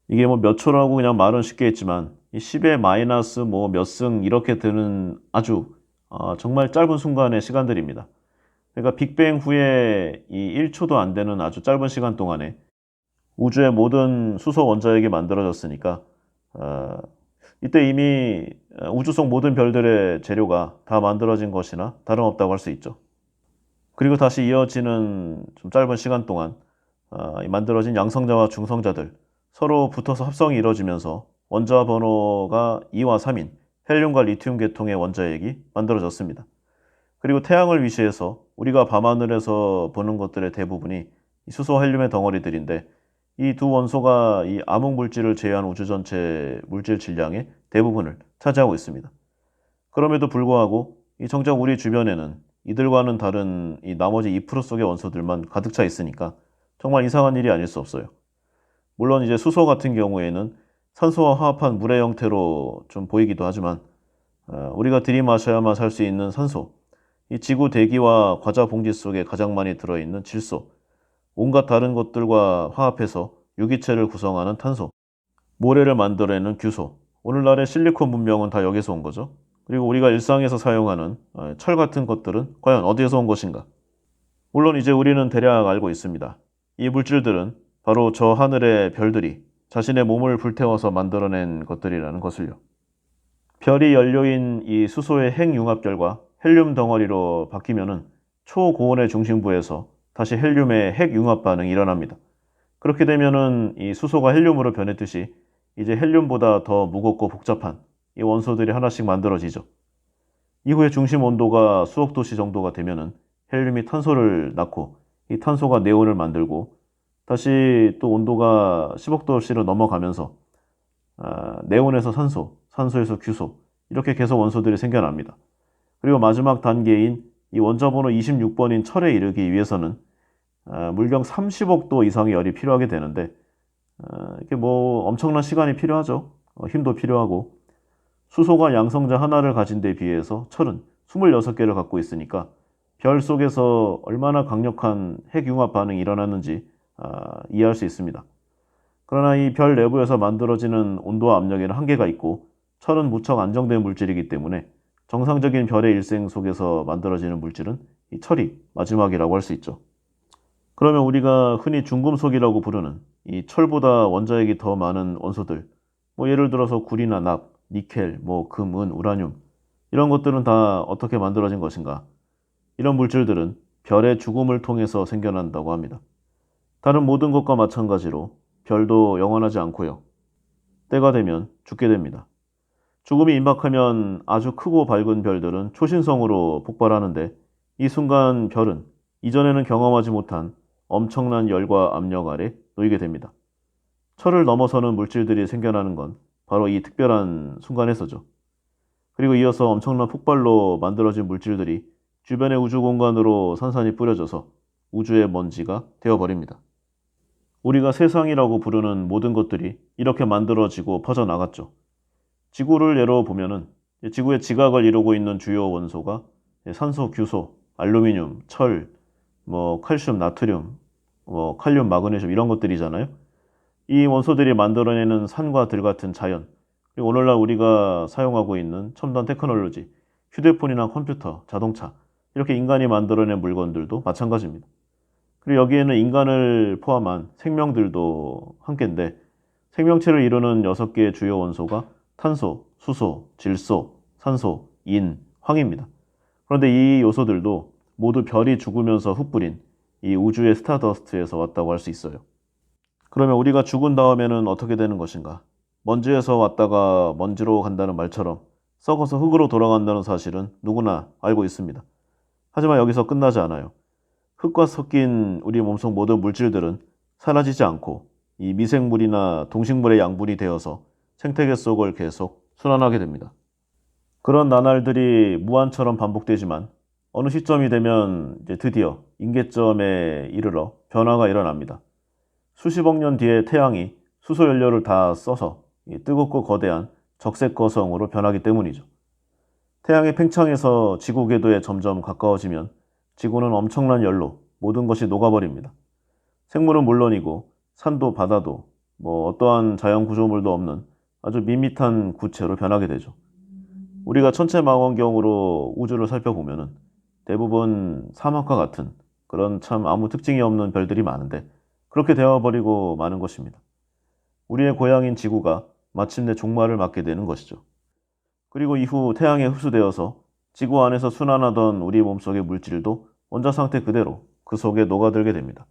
이게 뭐 몇 초라고 그냥 말은 쉽게 했지만 이 10의 마이너스 뭐 몇 승 이렇게 되는 아주 정말 짧은 순간의 시간들입니다. 그러니까 빅뱅 후에 이 1초도 안 되는 아주 짧은 시간 동안에 우주의 모든 수소 원자핵이 만들어졌으니까 이때 이미 우주 속 모든 별들의 재료가 다 만들어진 것이나 다름없다고 할 수 있죠. 그리고 다시 이어지는 좀 짧은 시간 동안 만들어진 양성자와 중성자들 서로 붙어서 합성이 이루어지면서 원자 번호가 2와 3인 헬륨과 리튬 계통의 원자핵이 만들어졌습니다. 그리고 태양을 위시해서 우리가 밤하늘에서 보는 것들의 대부분이 수소 헬륨의 덩어리들인데 이 두 원소가 이 암흑 물질을 제외한 우주 전체 물질 질량의 대부분을 차지하고 있습니다. 그럼에도 불구하고 정작 우리 주변에는 이들과는 다른 이 나머지 2% 속의 원소들만 가득 차 있으니까 정말 이상한 일이 아닐 수 없어요. 물론 이제 수소 같은 경우에는 산소와 화합한 물의 형태로 좀 보이기도 하지만 우리가 들이마셔야만 살 수 있는 산소, 이 지구 대기와 과자 봉지 속에 가장 많이 들어있는 질소, 온갖 다른 것들과 화합해서 유기체를 구성하는 탄소, 모래를 만들어내는 규소, 오늘날의 실리콘 문명은 다 여기서 온 거죠. 그리고 우리가 일상에서 사용하는 철 같은 것들은 과연 어디에서 온 것인가? 물론 이제 우리는 대략 알고 있습니다. 이 물질들은 바로 저 하늘의 별들이 자신의 몸을 불태워서 만들어낸 것들이라는 것을요. 별이 연료인 이 수소의 핵융합결과 헬륨 덩어리로 바뀌면은 초고온의 중심부에서 다시 헬륨의 핵융합 반응이 일어납니다. 그렇게 되면은 이 수소가 헬륨으로 변했듯이 이제 헬륨보다 더 무겁고 복잡한 이 원소들이 하나씩 만들어지죠. 이후에 중심 온도가 수억 도씨 정도가 되면은 헬륨이 탄소를 낳고 이 탄소가 네온을 만들고 다시 또 온도가 10억 도씨로 넘어가면서 네온에서 산소, 산소에서 규소 이렇게 계속 원소들이 생겨납니다. 그리고 마지막 단계인 이 원자번호 26번인 철에 이르기 위해서는 물경 30억 도 이상의 열이 필요하게 되는데 이게 뭐 엄청난 시간이 필요하죠. 힘도 필요하고 수소가 양성자 하나를 가진 데 비해서 철은 26개를 갖고 있으니까 별 속에서 얼마나 강력한 핵융합 반응이 일어났는지 이해할 수 있습니다. 그러나 이 별 내부에서 만들어지는 온도와 압력에는 한계가 있고 철은 무척 안정된 물질이기 때문에 정상적인 별의 일생 속에서 만들어지는 물질은 이 철이 마지막이라고 할 수 있죠. 그러면 우리가 흔히 중금속이라고 부르는 이 철보다 원자핵이 더 많은 원소들, 뭐 예를 들어서 구리나 납, 니켈, 뭐 금, 은, 우라늄 이런 것들은 다 어떻게 만들어진 것인가? 이런 물질들은 별의 죽음을 통해서 생겨난다고 합니다. 다른 모든 것과 마찬가지로 별도 영원하지 않고요. 때가 되면 죽게 됩니다. 죽음이 임박하면 아주 크고 밝은 별들은 초신성으로 폭발하는데 이 순간 별은 이전에는 경험하지 못한 엄청난 열과 압력 아래 놓이게 됩니다. 철을 넘어서는 물질들이 생겨나는 건 바로 이 특별한 순간에서죠. 그리고 이어서 엄청난 폭발로 만들어진 물질들이 주변의 우주 공간으로 산산이 뿌려져서 우주의 먼지가 되어버립니다. 우리가 세상이라고 부르는 모든 것들이 이렇게 만들어지고 퍼져나갔죠. 지구를 예로 보면은 지구의 지각을 이루고 있는 주요 원소가 산소, 규소, 알루미늄, 철, 뭐 칼슘, 나트륨, 뭐 칼륨, 마그네슘 이런 것들이잖아요. 이 원소들이 만들어내는 산과 들 같은 자연, 그리고 오늘날 우리가 사용하고 있는 첨단 테크놀로지, 휴대폰이나 컴퓨터, 자동차 이렇게 인간이 만들어낸 물건들도 마찬가지입니다. 그리고 여기에는 인간을 포함한 생명들도 함께인데 생명체를 이루는 6개의 주요 원소가 탄소, 수소, 질소, 산소, 인, 황입니다. 그런데 이 요소들도 모두 별이 죽으면서 흩뿌린 이 우주의 스타더스트에서 왔다고 할 수 있어요. 그러면 우리가 죽은 다음에는 어떻게 되는 것인가? 먼지에서 왔다가 먼지로 간다는 말처럼 썩어서 흙으로 돌아간다는 사실은 누구나 알고 있습니다. 하지만 여기서 끝나지 않아요. 흙과 섞인 우리 몸속 모든 물질들은 사라지지 않고 이 미생물이나 동식물의 양분이 되어서 생태계 속을 계속 순환하게 됩니다. 그런 나날들이 무한처럼 반복되지만 어느 시점이 되면 이제 드디어 임계점에 이르러 변화가 일어납니다. 수십억 년 뒤에 태양이 수소 연료를 다 써서 뜨겁고 거대한 적색 거성으로 변하기 때문이죠. 태양의 팽창에서 지구 궤도에 점점 가까워지면 지구는 엄청난 열로 모든 것이 녹아버립니다. 생물은 물론이고 산도 바다도 뭐 어떠한 자연 구조물도 없는 아주 밋밋한 구체로 변하게 되죠. 우리가 천체망원경으로 우주를 살펴보면 대부분 사막과 같은 그런 참 아무 특징이 없는 별들이 많은데 그렇게 되어버리고 마는 것입니다. 우리의 고향인 지구가 마침내 종말을 맞게 되는 것이죠. 그리고 이후 태양에 흡수되어서 지구 안에서 순환하던 우리 몸속의 물질도 원자 상태 그대로 그 속에 녹아들게 됩니다.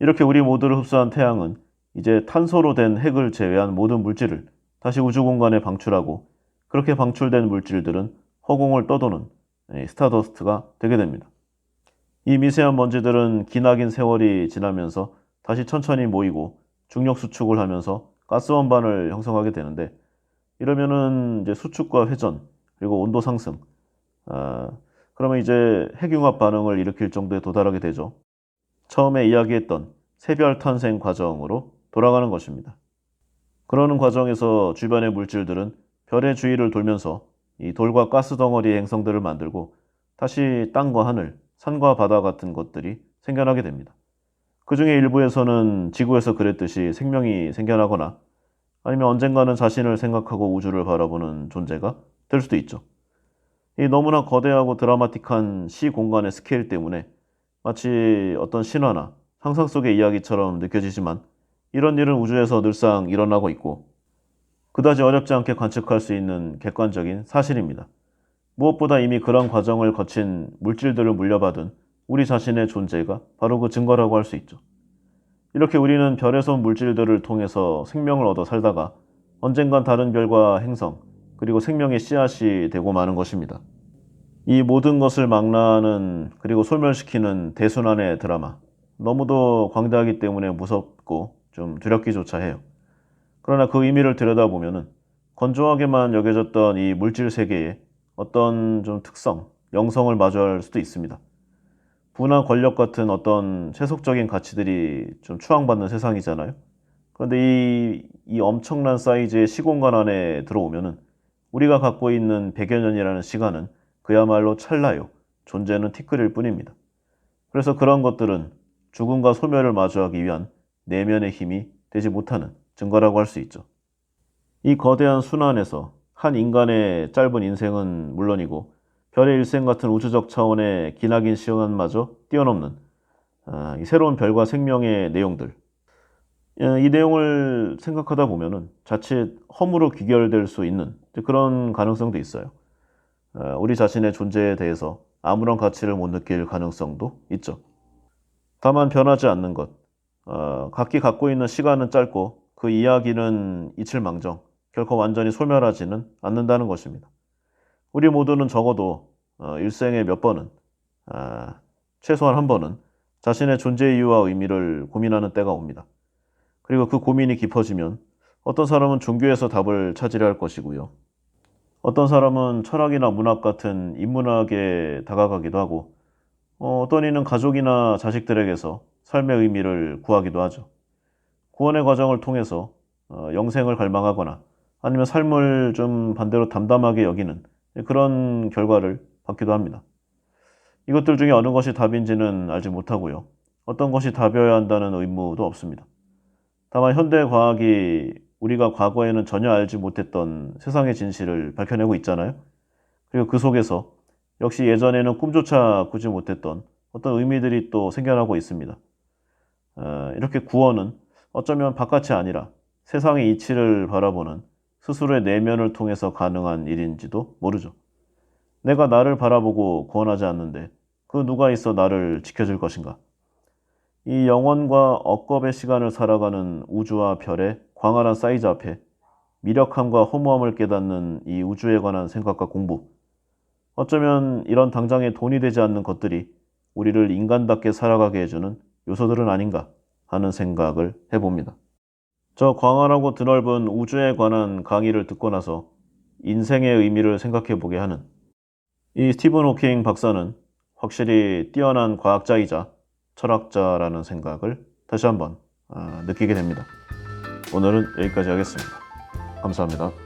이렇게 우리 모두를 흡수한 태양은 이제 탄소로 된 핵을 제외한 모든 물질을 다시 우주 공간에 방출하고 그렇게 방출된 물질들은 허공을 떠도는 스타더스트가 되게 됩니다. 이 미세한 먼지들은 기나긴 세월이 지나면서 다시 천천히 모이고 중력 수축을 하면서 가스원반을 형성하게 되는데 이러면은 이제 수축과 회전 그리고 온도 상승, 그러면 이제 핵융합 반응을 일으킬 정도에 도달하게 되죠. 처음에 이야기했던 새별 탄생 과정으로 돌아가는 것입니다. 그러는 과정에서 주변의 물질들은 별의 주위를 돌면서 이 돌과 가스 덩어리의 행성들을 만들고 다시 땅과 하늘, 산과 바다 같은 것들이 생겨나게 됩니다. 그 중에 일부에서는 지구에서 그랬듯이 생명이 생겨나거나 아니면 언젠가는 자신을 생각하고 우주를 바라보는 존재가 될 수도 있죠. 이 너무나 거대하고 드라마틱한 시공간의 스케일 때문에 마치 어떤 신화나 상상 속의 이야기처럼 느껴지지만 이런 일은 우주에서 늘상 일어나고 있고 그다지 어렵지 않게 관측할 수 있는 객관적인 사실입니다. 무엇보다 이미 그런 과정을 거친 물질들을 물려받은 우리 자신의 존재가 바로 그 증거라고 할 수 있죠. 이렇게 우리는 별에서 온 물질들을 통해서 생명을 얻어 살다가 언젠간 다른 별과 행성, 그리고 생명의 씨앗이 되고 마는 것입니다. 이 모든 것을 망라하는 그리고 소멸시키는 대순환의 드라마. 너무도 광대하기 때문에 무섭고 좀 두렵기조차 해요. 그러나 그 의미를 들여다보면은 건조하게만 여겨졌던 이 물질 세계에 어떤 좀 특성, 영성을 마주할 수도 있습니다. 부나 권력 같은 어떤 세속적인 가치들이 좀 추앙받는 세상이잖아요. 그런데 이 엄청난 사이즈의 시공간 안에 들어오면은 우리가 갖고 있는 100여 년이라는 시간은 그야말로 찰나요. 존재는 티끌일 뿐입니다. 그래서 그런 것들은 죽음과 소멸을 마주하기 위한 내면의 힘이 되지 못하는 증거라고 할 수 있죠. 이 거대한 순환에서 한 인간의 짧은 인생은 물론이고 별의 일생 같은 우주적 차원의 기나긴 시간마저 뛰어넘는 이 새로운 별과 생명의 내용들. 이 내용을 생각하다 보면은 자칫 허무로 귀결될 수 있는 그런 가능성도 있어요. 우리 자신의 존재에 대해서 아무런 가치를 못 느낄 가능성도 있죠. 다만 변하지 않는 것. 각기 갖고 있는 시간은 짧고 그 이야기는 잊힐망정 결코 완전히 소멸하지는 않는다는 것입니다. 우리 모두는 적어도 일생에 몇 번은 최소한 한 번은 자신의 존재 이유와 의미를 고민하는 때가 옵니다. 그리고 그 고민이 깊어지면 어떤 사람은 종교에서 답을 찾으려 할 것이고요. 어떤 사람은 철학이나 문학 같은 인문학에 다가가기도 하고 어떤 이는 가족이나 자식들에게서 삶의 의미를 구하기도 하죠. 구원의 과정을 통해서 영생을 갈망하거나 아니면 삶을 좀 반대로 담담하게 여기는 그런 결과를 받기도 합니다. 이것들 중에 어느 것이 답인지는 알지 못하고요. 어떤 것이 답이어야 한다는 의무도 없습니다. 다만 현대 과학이 우리가 과거에는 전혀 알지 못했던 세상의 진실을 밝혀내고 있잖아요. 그리고 그 속에서 역시 예전에는 꿈조차 꾸지 못했던 어떤 의미들이 또 생겨나고 있습니다. 이렇게 구원은 어쩌면 바깥이 아니라 세상의 이치를 바라보는 스스로의 내면을 통해서 가능한 일인지도 모르죠. 내가 나를 바라보고 구원하지 않는데 그 누가 있어 나를 지켜줄 것인가? 이 영원과 억겁의 시간을 살아가는 우주와 별의 광활한 사이즈 앞에 미력함과 허무함을 깨닫는 이 우주에 관한 생각과 공부. 어쩌면 이런 당장에 돈이 되지 않는 것들이 우리를 인간답게 살아가게 해주는 요소들은 아닌가 하는 생각을 해봅니다. 저 광활하고 드넓은 우주에 관한 강의를 듣고 나서 인생의 의미를 생각해 보게 하는 이 스티븐 호킹 박사는 확실히 뛰어난 과학자이자 철학자라는 생각을 다시 한번 느끼게 됩니다. 오늘은 여기까지 하겠습니다. 감사합니다.